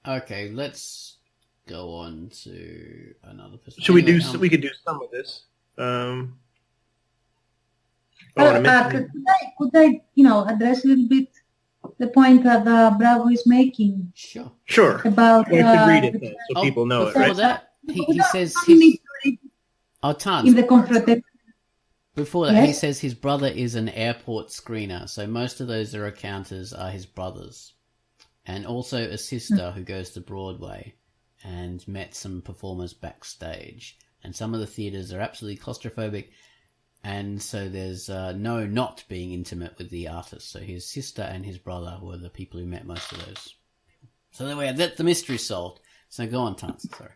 okay, let's go on to another person. Should we could do some of this. Could I, address a little bit the point that Bravo is making? Sure. About read it then, so people know it. Right? That, he says in the confrontation. Before that, he says his brother is an airport screener, so most of those encounters are his brothers, and also a sister who goes to Broadway and met some performers backstage. And some of the theaters are absolutely claustrophobic, and so there's no not being intimate with the artist. So his sister and his brother were the people who met most of those. So there we have that. The mystery solved. So go on, Tance. Sorry.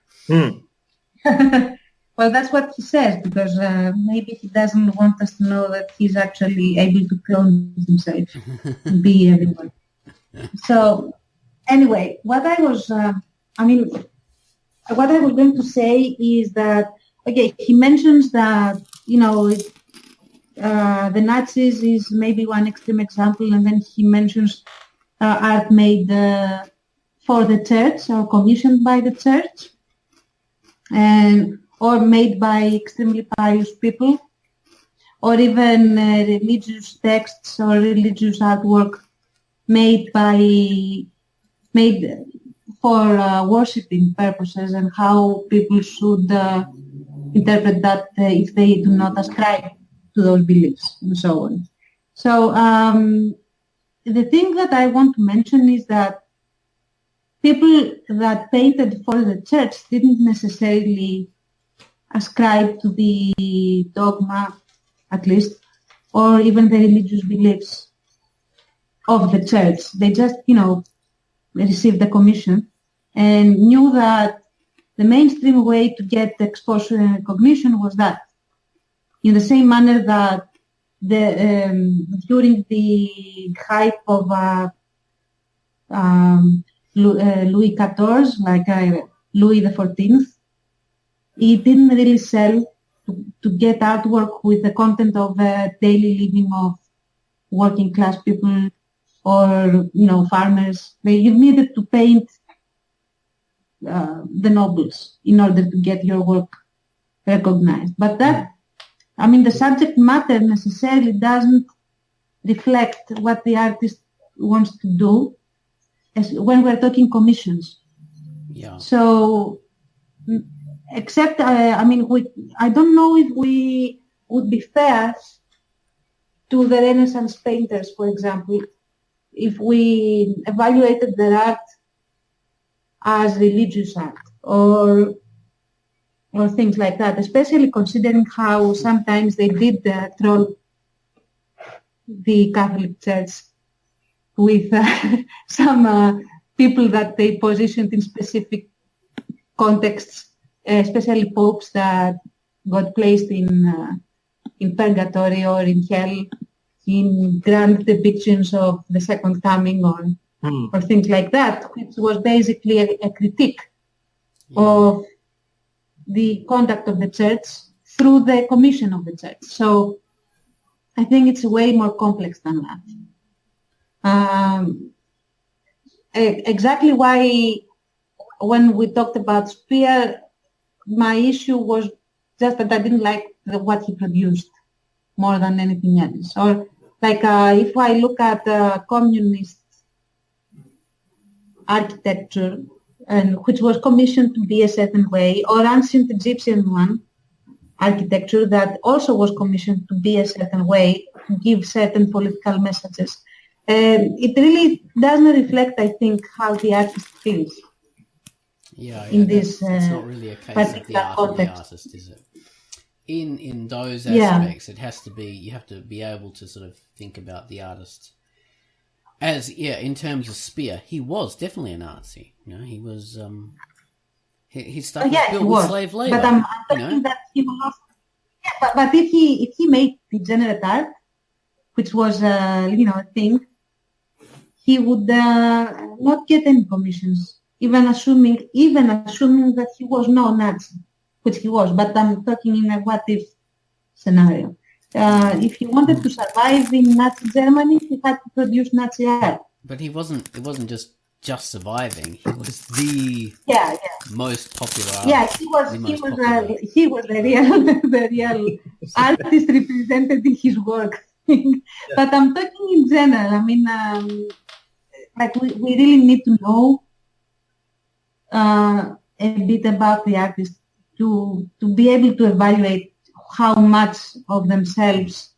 Well, that's what he says, because maybe he doesn't want us to know that he's actually able to clone himself and be everyone. So anyway, what I was going to say is that, okay, he mentions that, the Nazis is maybe one extreme example, and then he mentions art made for the church or commissioned by the church, or made by extremely pious people, or even religious texts or religious artwork made for worshipping purposes, and how people should interpret that if they do not ascribe to those beliefs, and so on. So the thing that I want to mention is that people that painted for the church didn't necessarily ascribe to the dogma, at least, or even the religious beliefs of the church. They just, received the commission and knew that the mainstream way to get exposure and recognition was that. In the same manner that during the hype of Louis XIV, like Louis XIV, it didn't really sell to get artwork with the content of daily living of working class people or, farmers. You needed to paint the nobles in order to get your work recognized. But the subject matter necessarily doesn't reflect what the artist wants to do when we're talking commissions. Yeah. So, except, I don't know if we would be fair to the Renaissance painters, for example, if we evaluated their art as religious art or things like that, especially considering how sometimes they did troll the Catholic Church with some people that they positioned in specific contexts, especially popes that got placed in purgatory or in hell in grand depictions of the Second Coming or things like that, which was basically a critique of the conduct of the church through the commission of the church. So I think it's way more complex than that. Exactly why when we talked about Speer, my issue was just that I didn't like what he produced more than anything else. Or if I look at communist architecture, and which was commissioned to be a certain way, or ancient Egyptian architecture that also was commissioned to be a certain way, to give certain political messages. It really doesn't reflect, I think, how the artist feels. Yeah, in this it's not really a case of the art of the artist, is it? In those aspects, it has to be. You have to be able to sort of think about the artist as in terms of Speer, he was definitely a Nazi. He was. His stuff was built with slave labor. But I'm thinking that he was. Yeah, but if he made degenerate art, which was a thing, he would not get any commissions, even assuming that he was no Nazi, which he was. But I'm talking in a what-if scenario. If he wanted to survive in Nazi Germany, he had to produce Nazi art. But he wasn't. It wasn't just surviving. He was the most popular artist. Yeah, he was the real artist represented in his work. But I'm talking in general. I mean, we really need to know a bit about the artist to be able to evaluate how much of themselves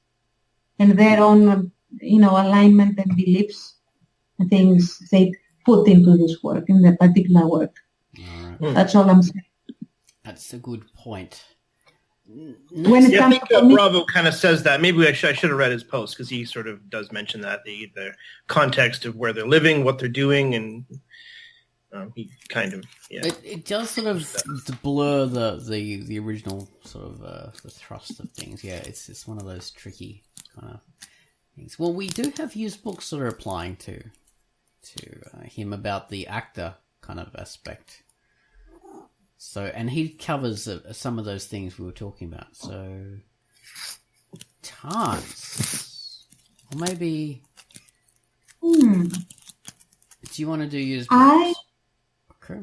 and their own, alignment and beliefs and things they put into this work, in the particular work. All right. That's all I'm saying. That's a good point. I think Bravo kind of says that. Maybe I should have read his post, because he sort of does mention that, the context of where they're living, what they're doing, and he kind of, It does sort of blur the original sort of the thrust of things. Yeah, it's one of those tricky kind of things. Well, we do have used books that are applying to him about the actor kind of aspect. So, and he covers some of those things we were talking about. So, Tans, or maybe. Do you want to do used books? Okay.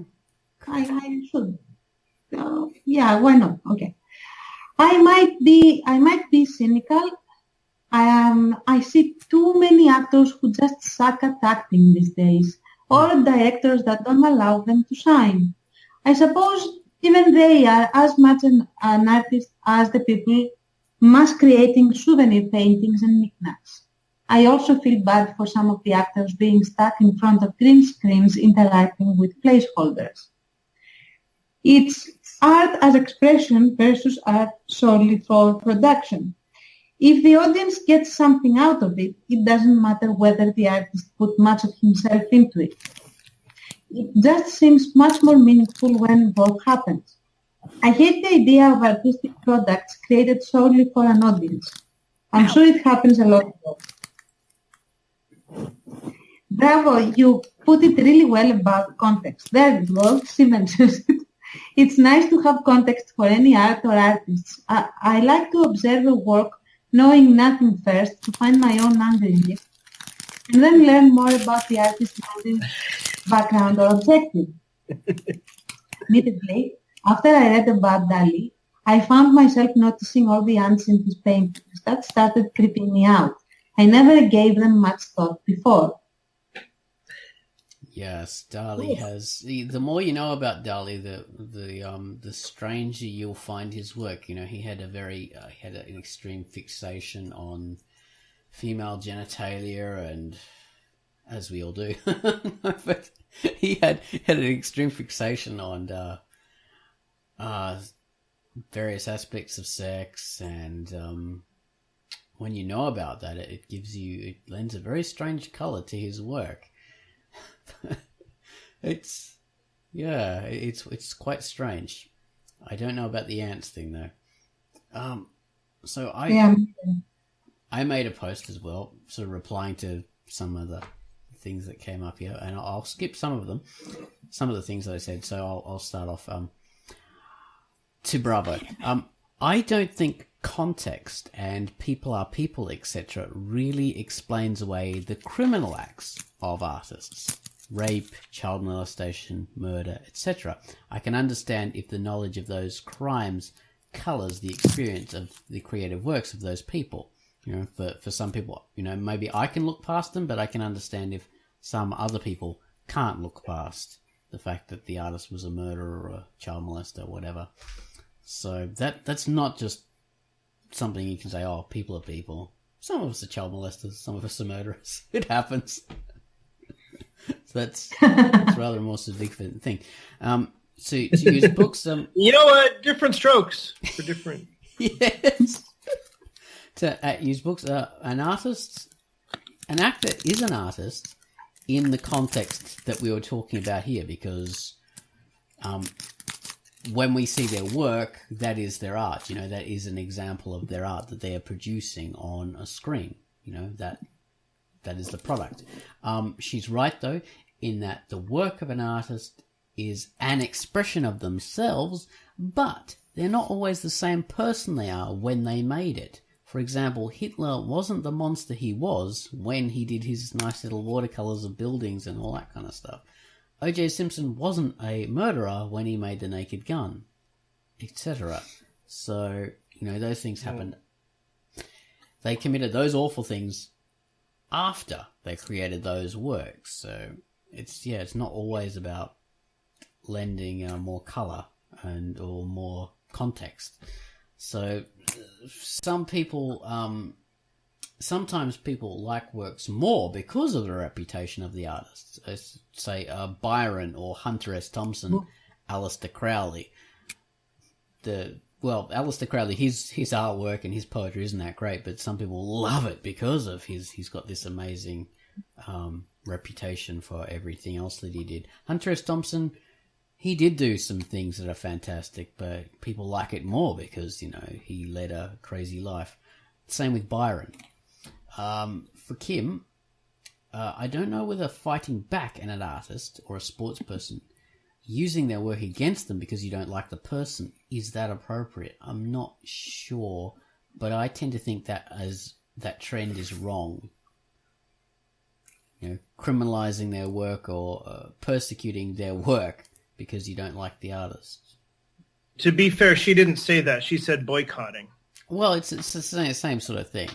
I should. Why not? Okay. I might be cynical. I see too many actors who just suck at acting these days, or directors that don't allow them to shine. I suppose even they are as much an artist as the people mass creating souvenir paintings and knickknacks. I also feel bad for some of the actors being stuck in front of green screens interacting with placeholders. It's art as expression versus art solely for production. If the audience gets something out of it, it doesn't matter whether the artist put much of himself into it. It just seems much more meaningful when both happens. I hate the idea of artistic products created solely for an audience. I'm sure it happens a lot more. Bravo, you put it really well about context. There you go, she mentions it. It's nice to have context for any art or artists. I like to observe a work knowing nothing first to find my own angle in it, and then learn more about the artist's background or objective. Admittedly, after I read about Dali, I found myself noticing all the ants in his paintings. That started creeping me out. I never gave them much thought before. Yes, Dali has. The more you know about Dali, the stranger you'll find his work. You know, he had an extreme fixation on female genitalia, and as we all do, but he had an extreme fixation on various aspects of sex, and when you know about that, it lends a very strange color to his work. It's quite strange. I don't know about the ants thing though. So I made a post as well, sort of replying to some of the things that came up here, and I'll skip some of them, some of the things that I said. So I'll start off. To Bravo. I don't think context and people are people, etc., really explains away the criminal acts of artists. Rape, child molestation, murder, etc. I can understand if the knowledge of those crimes colours the experience of the creative works of those people. You know, for some people, you know, maybe I can look past them, but I can understand if some other people can't look past the fact that the artist was a murderer or a child molester or whatever. So that's not just something you can say, oh, people are people. Some of us are child molesters, some of us are murderers. It happens. So that's rather a more significant thing. So to use books... you know what? Different strokes for different... Yes. To use books, an actor is an artist in the context that we were talking about here, because when we see their work, that is their art. You know, that is an example of their art that they are producing on a screen. You know, that is the product. She's right, though, in that the work of an artist is an expression of themselves, but they're not always the same person they are when they made it. For example, Hitler wasn't the monster he was when he did his nice little watercolors of buildings and all that kind of stuff. O.J. Simpson wasn't a murderer when he made The Naked Gun, etc. So, you know, those things happened. They committed those awful things after they created those works. So it's not always about lending more color or more context. So some people, sometimes people like works more because of the reputation of the artists. Say Byron or Hunter S. Thompson, Aleister Crowley. Aleister Crowley, his artwork and his poetry isn't that great, but some people love it because of he's got this amazing reputation for everything else that he did. Hunter S. Thompson, he did do some things that are fantastic, but people like it more because, you know, he led a crazy life. Same with Byron. For Kim, I don't know whether fighting back at an artist or a sports person, using their work against them because you don't like the person, is that appropriate? I'm not sure, but I tend to think that trend is wrong. You know, criminalizing their work or persecuting their work because you don't like the artist. To be fair, she didn't say that. She said boycotting. Well, it's the same sort of thing.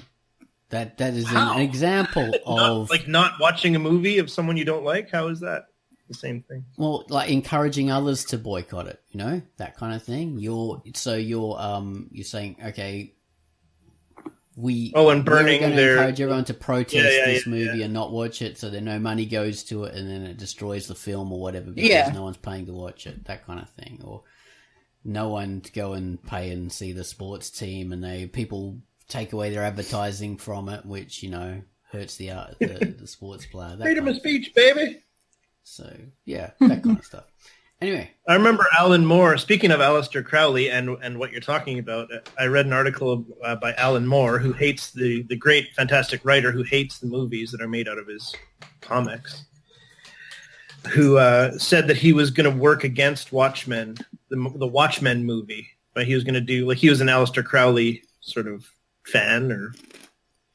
That is an example of... not watching a movie of someone you don't like? How is that the same thing? Well, like encouraging others to boycott it, you know, that kind of thing. You're saying, okay, and burning we're going to encourage everyone to protest this movie and not watch it, so that no money goes to it, and then it destroys the film or whatever because no one's paying to watch it, that kind of thing. Or no one to go and pay and see the sports team, and people take away their advertising from it, which, you know, hurts the sports player. Freedom of speech, baby. So, yeah, that kind of stuff. Anyway. I remember Alan Moore, speaking of Aleister Crowley and what you're talking about, I read an article by Alan Moore, who hates the great, fantastic writer who hates the movies that are made out of his comics, who said that he was going to work against Watchmen, the Watchmen movie. But he was going to do, like, he was an Aleister Crowley sort of fan or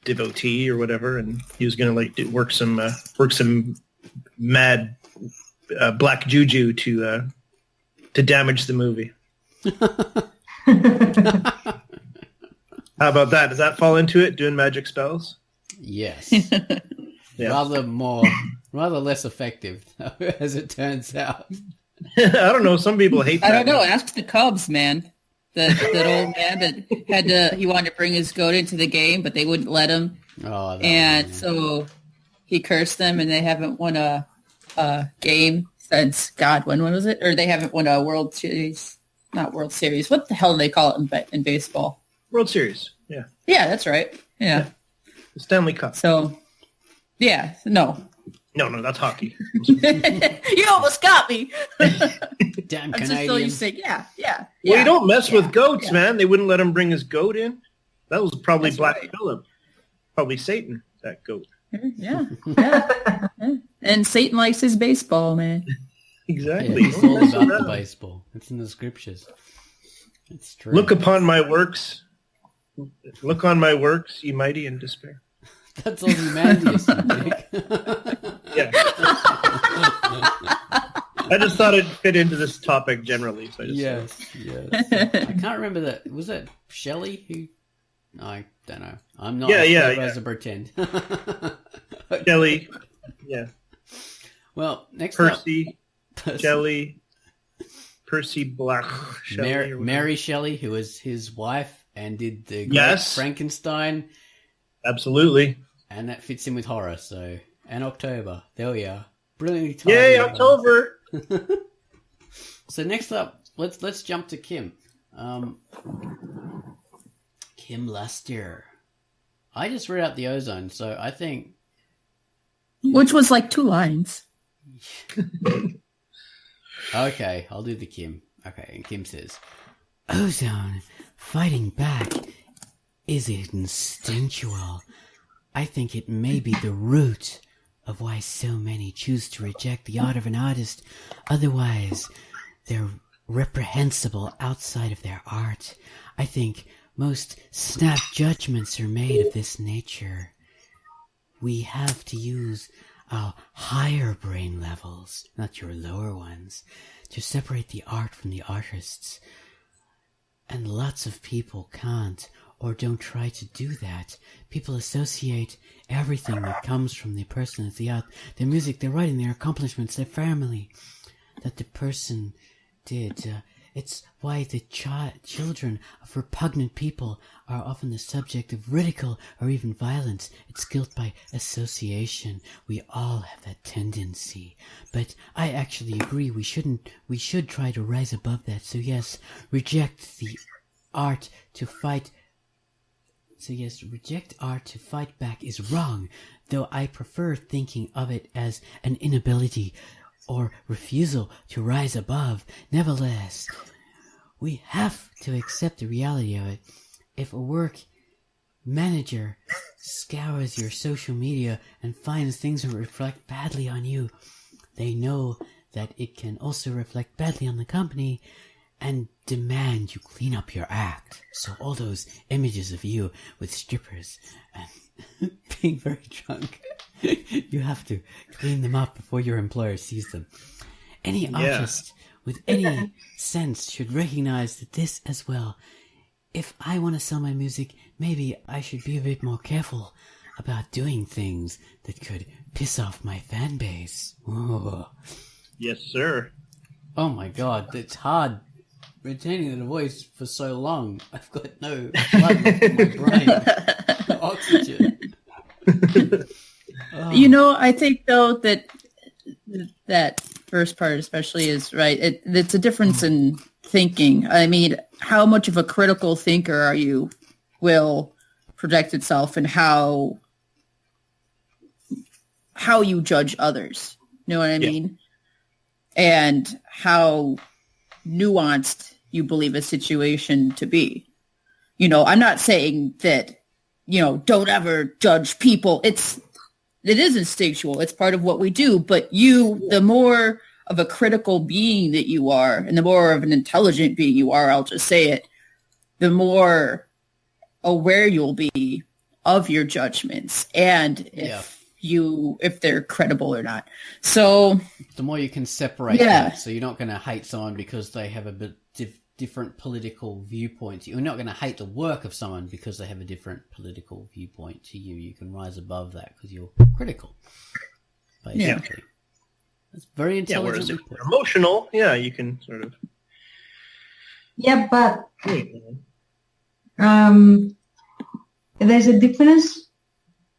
devotee or whatever, and he was going to work some mad black juju to damage the movie. How about that? Does that fall into it? Doing magic spells? Yes. Yeah. Rather less effective, as it turns out. I don't know. Some people hate that. I don't know. Ask the Cubs, man. That old man that he wanted to bring his goat into the game, but they wouldn't let him. Oh, so he cursed them, and they haven't won a game since, God, when was it? Or they haven't won a World Series. Not World Series. What the hell do they call it in baseball? World Series. Yeah. Yeah, that's right. Yeah. The Stanley Cup. So, yeah, no. No, that's hockey. You almost got me. Damn Canadian. I'm just so used to, yeah. Well, you don't mess with goats, man. They wouldn't let him bring his goat in. That was probably That's Black right. Phillip. Probably Satan, that goat. Yeah. And Satan likes his baseball, man. Exactly. Yeah, it's all about the baseball. It's in the scriptures. It's true. Look upon my works. Look on my works, ye mighty in despair. That's all humanity is, Dick. Yeah. I just thought it'd fit into this topic generally. So Yes. I can't remember that. Was that Shelley who... I don't know. I'm not as to pretend. Shelley. Yeah. Well, next up... Percy. Shelley. Percy Black. Shelley, Mary Shelley, who was his wife and did the great Frankenstein. Absolutely. And that fits in with horror, so... And October. There we are. Brilliantly timed. Yay, October! So next up, let's jump to Kim. Kim Luster. I just read out the ozone, so I think... Which was like 2 lines. Okay, I'll do the Kim. Okay, and Kim says, ozone fighting back is instinctual. I think it may be the root of why so many choose to reject the art of an artist. Otherwise, they're reprehensible outside of their art. I think most snap judgments are made of this nature. We have to use our higher brain levels, not your lower ones, to separate the art from the artists. And lots of people can't or don't try to do that. People associate everything that comes from the person at the art, their music, their writing, their accomplishments, their family, that the person did. It's why the children of repugnant people are often the subject of ridicule or even violence. It's guilt by association. We all have that tendency. But I actually agree we should try to rise above that. So yes, reject the art to fight. So yes, reject art to fight back is wrong, though I prefer thinking of it as an inability or refusal to rise above. Nevertheless, we have to accept the reality of it. If a work manager scours your social media and finds things that reflect badly on you, they know that it can also reflect badly on the company and demand you clean up your act. So all those images of you with strippers and being very drunk, you have to clean them up before your employer sees them. Any artist with any sense should recognize that this as well. If I want to sell my music, maybe I should be a bit more careful about doing things that could piss off my fan base. Ooh. Yes, sir. Oh my god, it's hard retaining the voice for so long. I've got no blood left in my brain. No oxygen. Oh. You know, I think though that first part especially is right. It's a difference in thinking. I mean, how much of a critical thinker are you will project itself in how you judge others. You know what I mean? And how nuanced you believe a situation to be. You know, I'm not saying that, you know, don't ever judge people. It is instinctual. It's part of what we do. But the more of a critical being that you are, and the more of an intelligent being you are, I'll just say it, the more aware you'll be of your judgments and if they're credible or not. So the more you can separate that, so you're not going to hate someone because they have a bit different political viewpoint. You're not going to hate the work of someone because they have a different political viewpoint to you. You can rise above that because you're critical, basically. Yeah. That's very intelligent. Whereas if you're emotional, you can sort of... Yeah, but there's a difference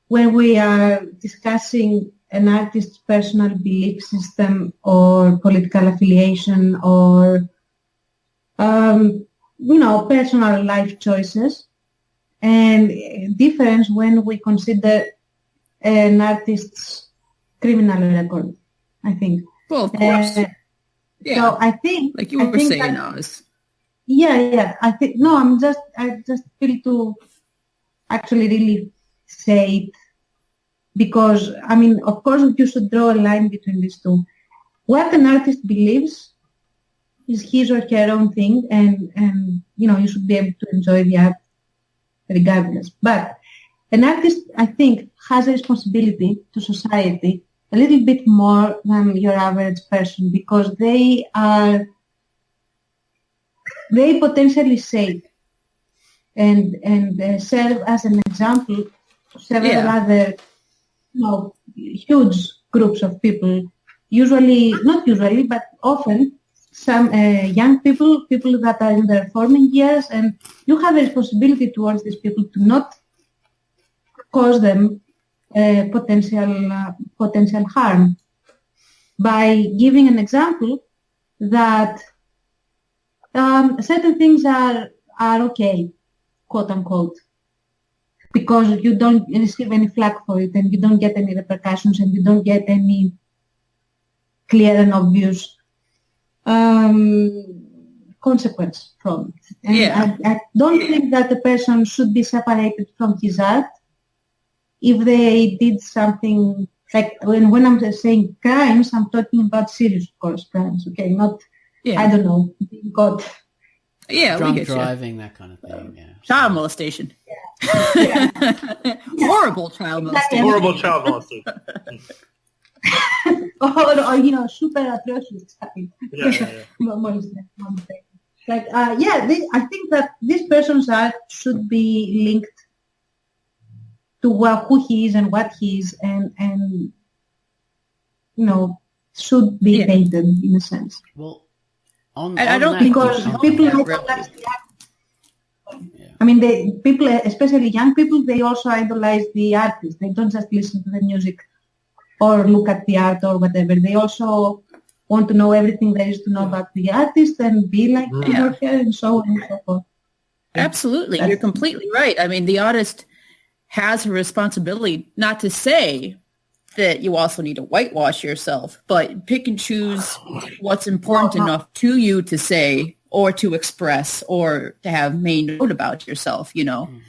when we are discussing an artist's personal belief system or political affiliation or, personal life choices, and difference when we consider an artist's criminal record, I think. Well, of course. So I think... Like you were saying, Oz. Yeah. I just feel to actually really say it because, I mean, of course, you should draw a line between these two. What an artist believes is his or her own thing, and you should be able to enjoy the art regardless. But an artist, I think, has a responsibility to society a little bit more than your average person because they potentially say and serve as an example to several other huge groups of people, not usually, but often some young people that are in their forming years, and you have a responsibility towards these people to not cause them potential harm by giving an example that certain things are okay, quote unquote, because you don't receive any flack for it and you don't get any repercussions and you don't get any clear and obvious consequence from it. And I don't think that a person should be separated from his art if they did something like, when I'm saying crimes, I'm talking about serious, of course, crimes, okay? Not, I don't know, God. Yeah, drunk driving, that kind of thing, Child molestation. Horrible child molestation. Horrible child molestation. or super atrocious child molestation. Like, I think that this person's art should be linked to who he is and what he is, and should be painted in a sense. Well, I don't think because people idolize the art. I mean, people, especially young people, they also idolize the artist. They don't just listen to the music or look at the art or whatever. They also want to know everything there is to know about the artist and be like him or her and so on and so forth. Absolutely. You're completely right. I mean, the artist has a responsibility, not to say that you also need to whitewash yourself, but pick and choose what's important enough to you to say or to express or to have made note about yourself, Mm-hmm.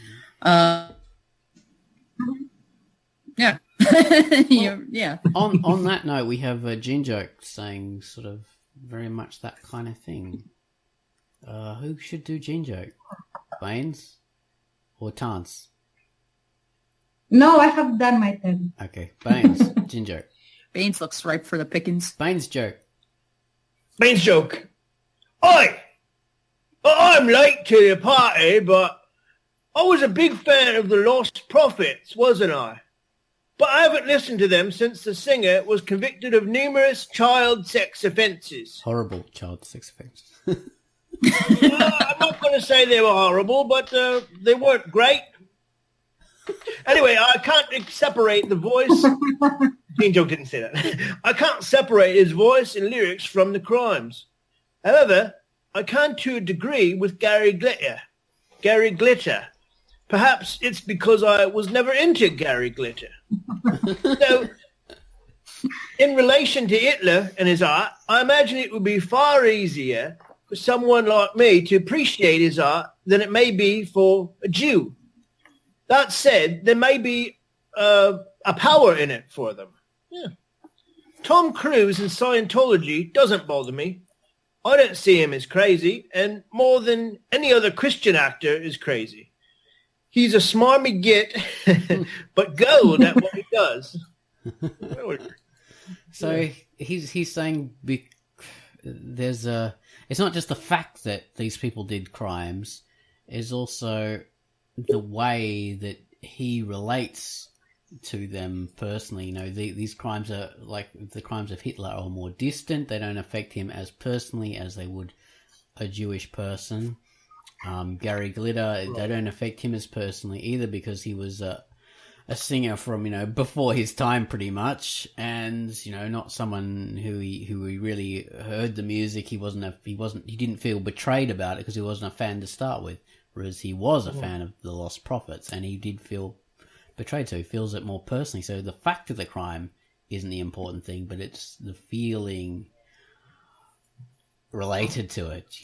On that note, we have Jinjo saying sort of very much that kind of thing. Who should do Jinjo? Baines or Tance? No, I have done my turn. Okay, Baines, Jinjo. Baines looks ripe for the pickings. Baines joke. Baines joke. I'm late to the party, but I was a big fan of the Lost Prophets, wasn't I? But I haven't listened to them since the singer was convicted of numerous child sex offences. Horrible child sex offences. I'm not going to say they were horrible, but they weren't great. Anyway, I can't separate the voice. Gene Joke didn't say that. I can't separate his voice and lyrics from the crimes. However, I can to a degree with Gary Glitter. Gary Glitter. Perhaps it's because I was never into Gary Glitter. So, in relation to Hitler and his art, I imagine it would be far easier for someone like me to appreciate his art than it may be for a Jew. That said, there may be a power in it for them. Yeah. Tom Cruise in Scientology doesn't bother me. I don't see him as crazy, and more than any other Christian actor is crazy. He's a smarmy git, but gold at what he does. So he's saying there's it's not just the fact that these people did crimes, it's also the way that he relates to them personally. You know, these crimes are like the crimes of Hitler are more distant. They don't affect him as personally as they would a Jewish person. Gary Glitter, they don't affect him as personally either because he was a singer from, before his time pretty much, and, not someone who he really heard the music. He didn't feel betrayed about it because he wasn't a fan to start with, whereas he was a fan of the Lost Prophets and he did feel betrayed, so he feels it more personally. So the fact of the crime isn't the important thing, but it's the feeling related to it,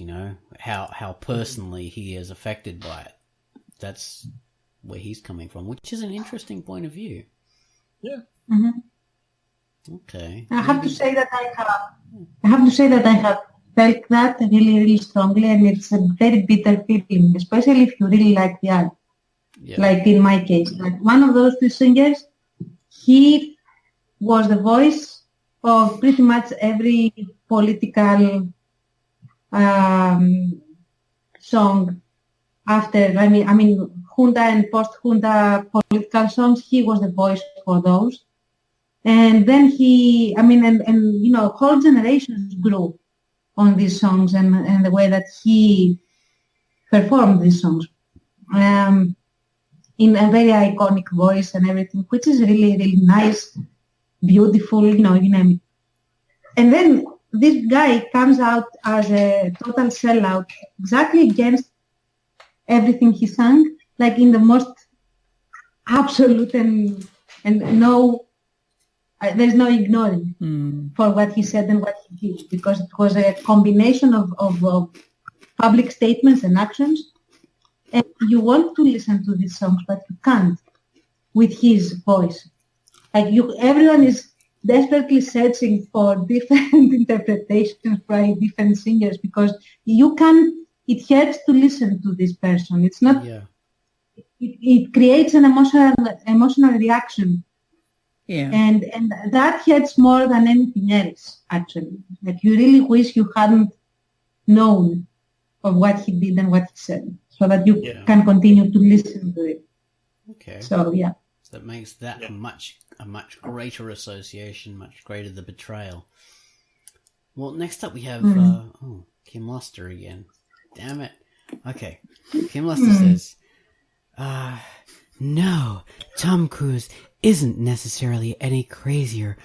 how personally he is affected by it. That's where he's coming from, which is an interesting point of view. Yeah. Mm-hmm. Okay. I have to say that I have felt that really, really strongly, and it's a very bitter feeling, especially if you really like the art. Yeah. Like in my case, like one of those two singers, he was the voice of pretty much every political song after. I mean, junta and post-junta political songs. He was the voice for those, and then whole generations grew on these songs and the way that he performed these songs. In a very iconic voice and everything, which is really, really nice, beautiful, you name it. And then this guy comes out as a total sellout, exactly against everything he sang, like in the most absolute and no, there's no ignoring for what he said and what he did, because it was a combination of public statements and actions. And you want to listen to these songs, but you can't with his voice. Everyone is desperately searching for different interpretations by different singers because it hurts to listen to this person. It's not, it creates an emotional reaction. Yeah. And that hurts more than anything else, actually. Like you really wish you hadn't known of what he did and what he said, so that you can continue to listen to it. Okay. So, yeah. So that makes that a much greater association, much greater the betrayal. Well, next up we have Kim Luster again. Damn it. Okay. Kim Luster says, no, Tom Cruise isn't necessarily any crazier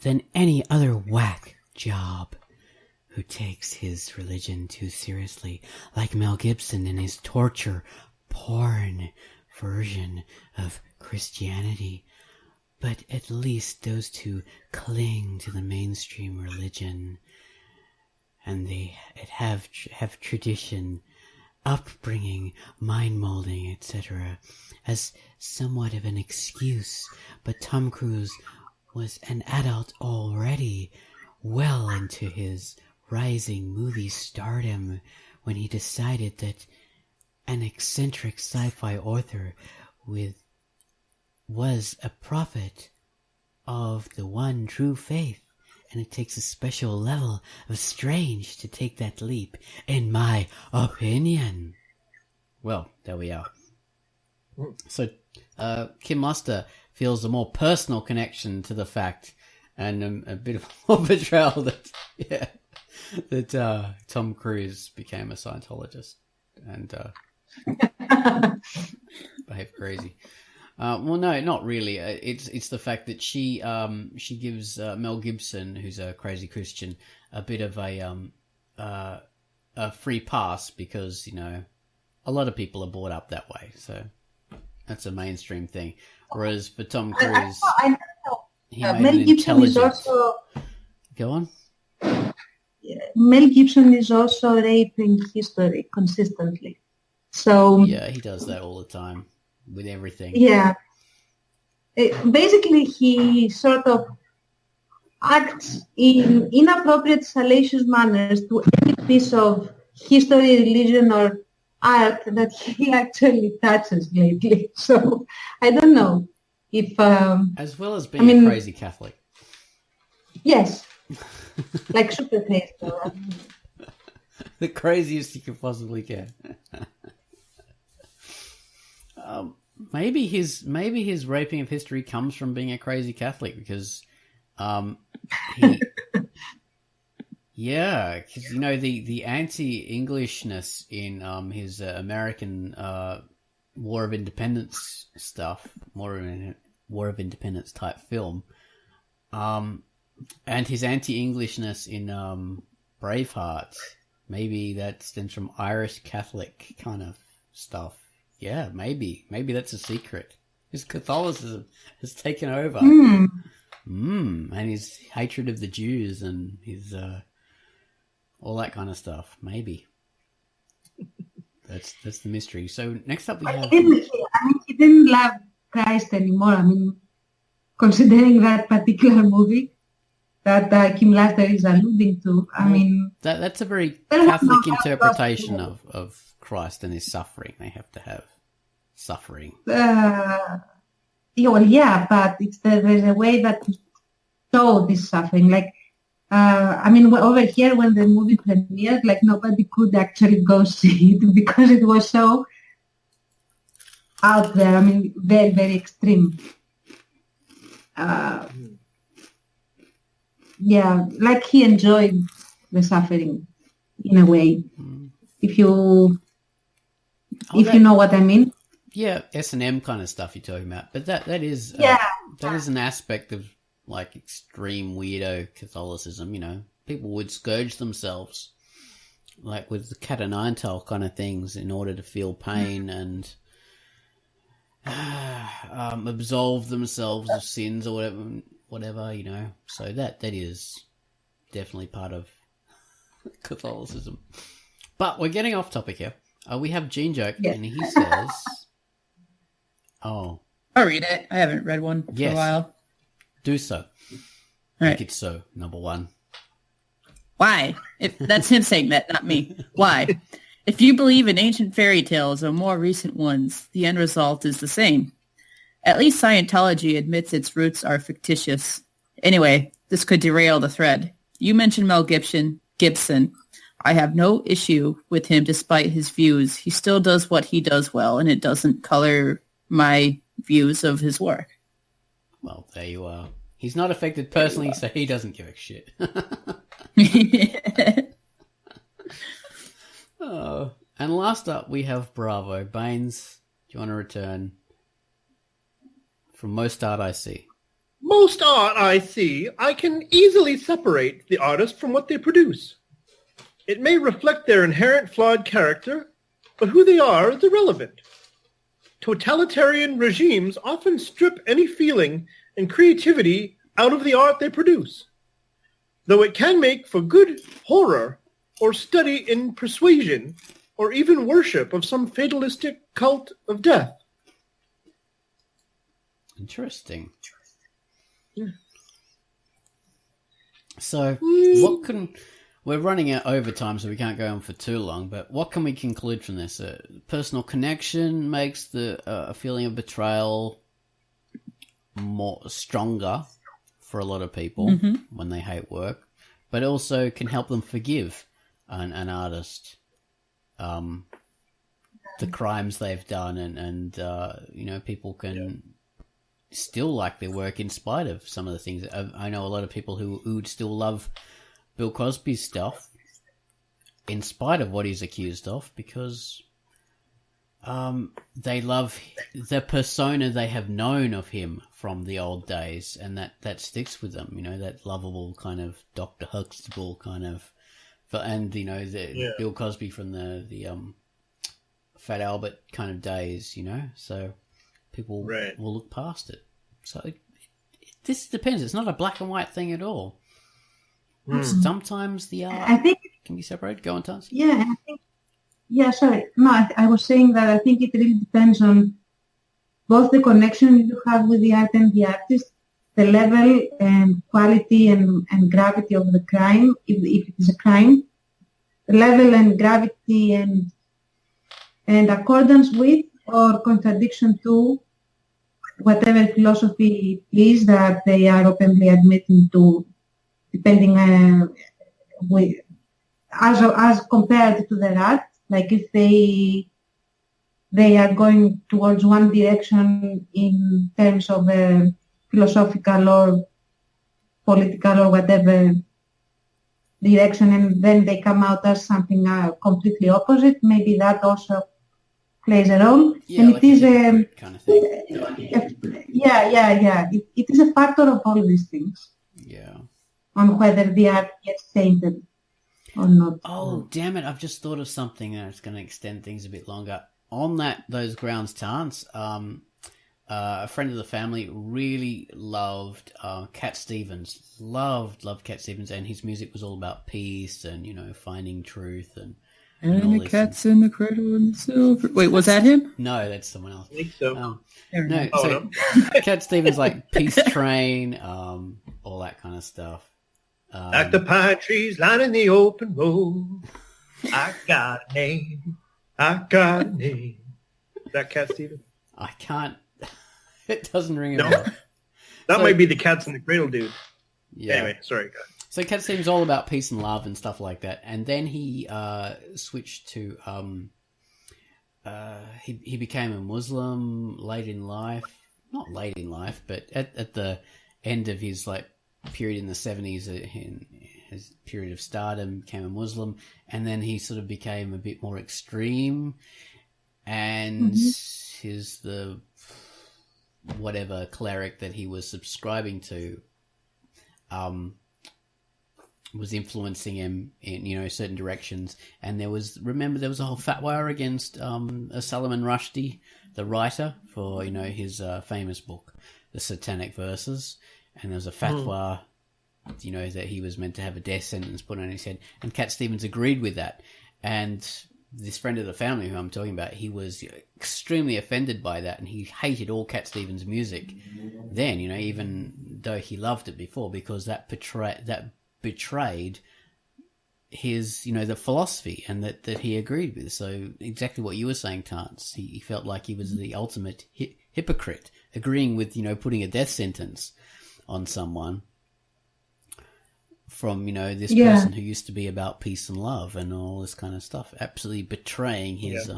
than any other whack job who takes his religion too seriously, like Mel Gibson in his torture porn version of Christianity. But at least those two cling to the mainstream religion, and they have tradition, upbringing, mind molding, etc., as somewhat of an excuse. But Tom Cruise was an adult already, well into his rising movie stardom, when he decided that an eccentric sci-fi author was a prophet of the one true faith, and it takes a special level of strange to take that leap, in my opinion. Well, there we are. So, Kim Luster feels a more personal connection to the fact, and a bit of more betrayal that Tom Cruise became a Scientologist and behaved crazy. Well, no, not really. It's the fact that she gives Mel Gibson, who's a crazy Christian, a bit of a a free pass because, you know, a lot of people are brought up that way. So that's a mainstream thing. Whereas for Tom Cruise, I know. he made Mel an Gibson is intelligent... also... Go on. Mel Gibson is also raping history consistently. So Yeah, he does that all the time with everything. Yeah. Basically, he sort of acts in inappropriate, salacious manners to any piece of history, religion, or art that he actually touches lately. So I don't know if... as well as being a crazy Catholic. Yes. Like super crazy. The craziest you could possibly get. Maybe his raping of history comes from being a crazy Catholic because, because you know the anti-Englishness in his American War of Independence stuff, War of Independence type film, and his anti-Englishness in Braveheart. Maybe that stems from Irish Catholic kind of stuff. Yeah, maybe that's a secret. His Catholicism has taken over. And his hatred of the Jews and his all that kind of stuff. Maybe. That's the mystery. So next up we have... he didn't love Christ anymore. I mean, considering that particular movie that Kim Laster is alluding to, I mean... That's a very Catholic interpretation of Christ and his suffering. They have to have suffering. But there's a way that to show this suffering. Like, over here when the movie premiered, like nobody could actually go see it because it was so out there. I mean, very, very extreme. Like he enjoyed the suffering in a way. If you know what I mean. Yeah, S&M kind of stuff you're talking about. But that is that is an aspect of like extreme weirdo Catholicism, you know. People would scourge themselves like with the cat o' nine tail kind of things in order to feel pain and absolve themselves of sins or whatever, you know. So that is definitely part of Catholicism. But we're getting off topic here. We have Gene Joke, and he says... Oh. I'll read it. I haven't read one for a while. Do so. All right. Make it so, number one. Why? That's him saying that, not me. Why? If you believe in ancient fairy tales or more recent ones, the end result is the same. At least Scientology admits its roots are fictitious. Anyway, this could derail the thread. You mentioned Mel Gibson. I have no issue with him despite his views. He still does what he does well, and it doesn't color my views of his work. Well, there you are. He's not affected personally, so he doesn't give a shit. Oh, and last up, we have Bravo. Baines, do you want to return? From Most Art I See. Most art I see, I can easily separate the artist from what they produce. It may reflect their inherent flawed character, but who they are is irrelevant. Totalitarian regimes often strip any feeling and creativity out of the art they produce, though it can make for good horror or study in persuasion or even worship of some fatalistic cult of death. Interesting. Yeah. So, we're running out overtime, so we can't go on for too long, but what can we conclude from this? Personal connection makes the feeling of betrayal more stronger for a lot of people when they hate work, but also can help them forgive an artist the crimes they've done, and you know, people can still like their work in spite of some of the things. I know a lot of people who would still love Bill Cosby's stuff in spite of what he's accused of, because they love the persona they have known of him from the old days, and that sticks with them, you know, that lovable kind of Dr. Huxtable kind of And Bill Cosby from the Fat Albert kind of days, so people will look past it. So this depends. It's not a black and white thing at all. Sometimes the art can be separated. Go on, Tans. Yeah, sorry. No, I was saying that I think it really depends on both the connection you have with the art and the artist, the level and quality and gravity of the crime, if it is a crime, the level and gravity and accordance with or contradiction to whatever philosophy it is that they are openly admitting to, depending as compared to their art. Like if they are going towards one direction in terms of a philosophical or political or whatever direction, and then they come out as something completely opposite, maybe that also plays a role. Yeah, and like it is a kind of thing. It is a factor of all these things. Yeah. On whether the art gets tainted or not. Oh, damn it. I've just thought of something that's going to extend things a bit longer. On those grounds, Tance, a friend of the family really loved Cat Stevens. Loved Cat Stevens, and his music was all about peace and, finding truth and the cat's in the cradle and the silver. Wait, was that him? No, that's someone else. I think so. No. Cat Stevens, like Peace Train, all that kind of stuff. Like the pine trees lining the open road. I got a name. Is that Cat Stevens? I can't. It doesn't ring a bell. That might be the Cats in the Cradle dude. Yeah. Anyway, sorry, guys. So Cat Stevens all about peace and love and stuff like that. And then he switched to he became a Muslim late in life. Not late in life, but at the end of his period in the 70s, in his period of stardom, became a Muslim, and then he sort of became a bit more extreme, and the whatever cleric that he was subscribing to was influencing him in certain directions. And there was a whole fatwa against Salman Rushdie, the writer, for his famous book, The Satanic Verses. And there was a fatwa, that he was meant to have a death sentence put on his head. And Cat Stevens agreed with that. And this friend of the family who I'm talking about, he was extremely offended by that, and he hated all Cat Stevens' music then, even though he loved it before, because that betrayed his, the philosophy, and that he agreed with. So exactly what you were saying, Tance. He felt like he was the ultimate hypocrite, agreeing with, putting a death sentence on someone from, this person who used to be about peace and love and all this kind of stuff, absolutely betraying his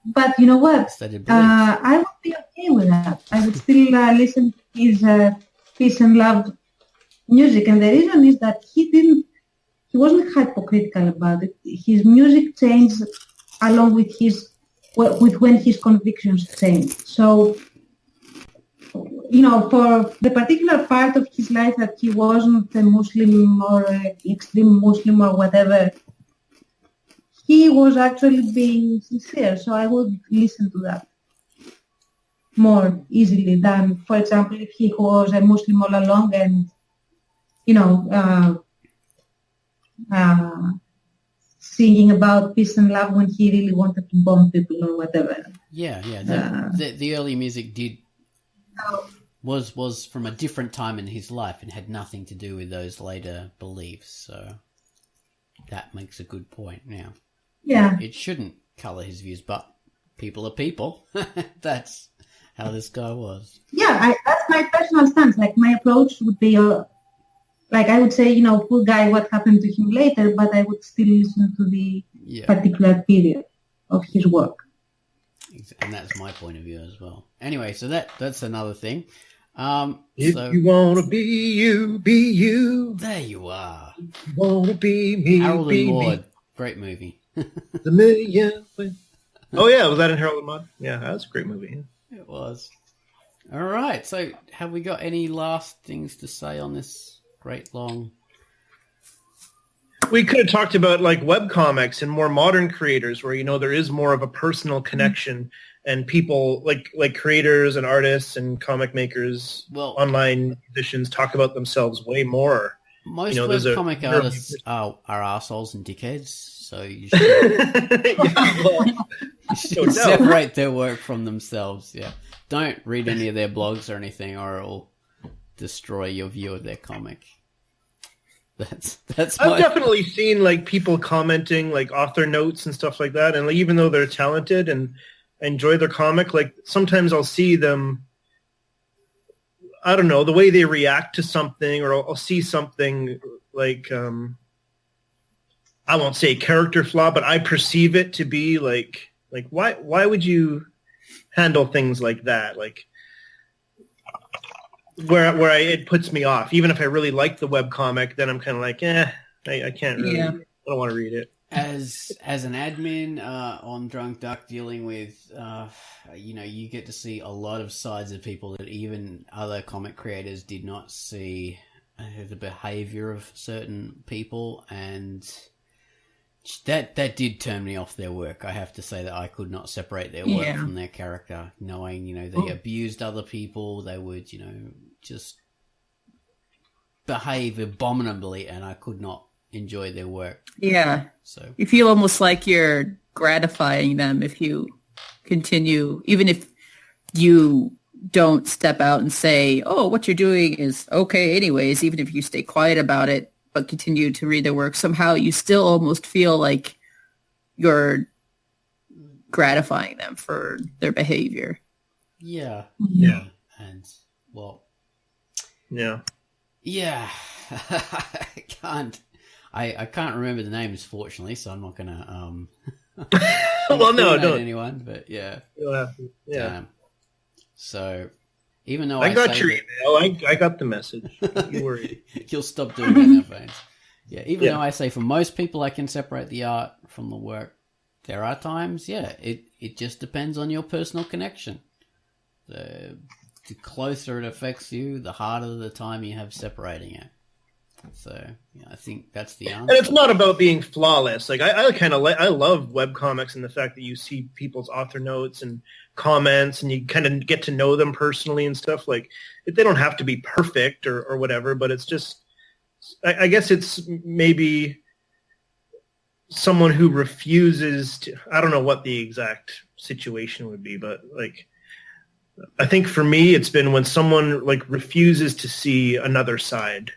But you know what? I would be okay with that. I would still listen to his peace and love music, and the reason is that he wasn't hypocritical about it. His music changed along with when his convictions changed. So, for the particular part of his life that he wasn't a Muslim or an extreme Muslim or whatever, he was actually being sincere. So I would listen to that more easily than, for example, if he was a Muslim all along and, singing about peace and love when he really wanted to bomb people or whatever. Yeah. The early music was from a different time in his life and had nothing to do with those later beliefs. So that makes a good point. Now, it shouldn't colour his views, but people are people. That's how this guy was. Yeah, that's my personal stance. Like, my approach would be, I would say, poor guy, what happened to him later, but I would still listen to the particular period of his work. And that's my point of view as well. Anyway, so that's another thing. If you want to be you, be you. There you are. If you want to be me, Harold be and Maude. me. Great movie. The million. Oh, yeah. Was that in Harold and Maude? Yeah, that was a great movie. It was. All right. So have we got any last things to say on this great long we could have talked about like webcomics and more modern creators where, there is more of a personal connection and people like creators and artists and comic makers, online musicians talk about themselves way more. Most webcomic artists are assholes and dickheads, so you should, you should separate their work from themselves. Yeah, don't read any of their blogs or anything, or it'll destroy your view of their comic. That's. I've definitely seen like people commenting like author notes and stuff like that, and like, even though they're talented and enjoy their comic, like sometimes I'll see them. I don't know, the way they react to something, or I'll see something like, I won't say character flaw, but I perceive it to be like why would you handle things like that? Like it puts me off. Even if I really like the webcomic, then I'm kind of like, I can't really, I don't want to read it. As an admin on Drunkduck, dealing with, you get to see a lot of sides of people that even other comic creators did not see, the behavior of certain people, and that did turn me off their work. I have to say that I could not separate their work from their character, knowing, they abused other people, they would, just behave abominably, and I could not enjoy their work. Yeah. So you feel almost like you're gratifying them if you continue, even if you don't step out and say, oh, what you're doing is okay anyways, even if you stay quiet about it, but continue to read their work, somehow you still almost feel like you're gratifying them for their behavior. Yeah. Yeah. And, well... Yeah. I can't remember the names, fortunately, so I'm not going to well, no, don't anyone, but yeah. Yeah. So, even though I got your email, I got the message. Don't you worry. You'll stop doing that now, Vance. Yeah, even though I say for most people I can separate the art from the work, there are times, it just depends on your personal connection. The closer it affects you, the harder the time you have separating it. So I think that's the answer. And it's not about being flawless. Like I kind of I love webcomics and the fact that you see people's author notes and comments, and you kind of get to know them personally and stuff. Like they don't have to be perfect or whatever, but it's just I guess it's maybe someone who refuses to. I don't know what the exact situation would be, but like I think for me, it's been when someone like refuses to see another side.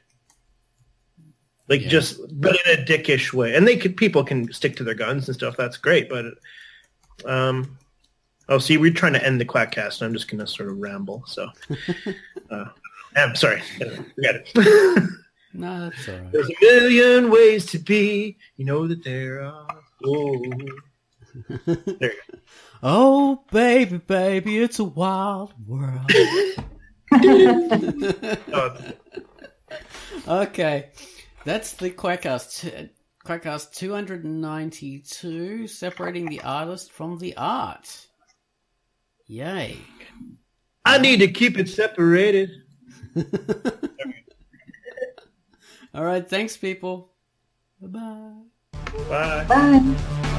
But in a dickish way. And people can stick to their guns and stuff. That's great. But, see, we're trying to end the Quackcast, and I'm just going to sort of ramble. So, I'm sorry. Forget it. No, that's all right. There's a million ways to be. You know that there are. Oh. There you go. Oh, baby, baby, it's a wild world. Okay. That's the Quackcast. Quackcast 292, separating the artist from the art. Yay. I need to keep it separated. All right, thanks, people. Bye-bye. Bye. Bye.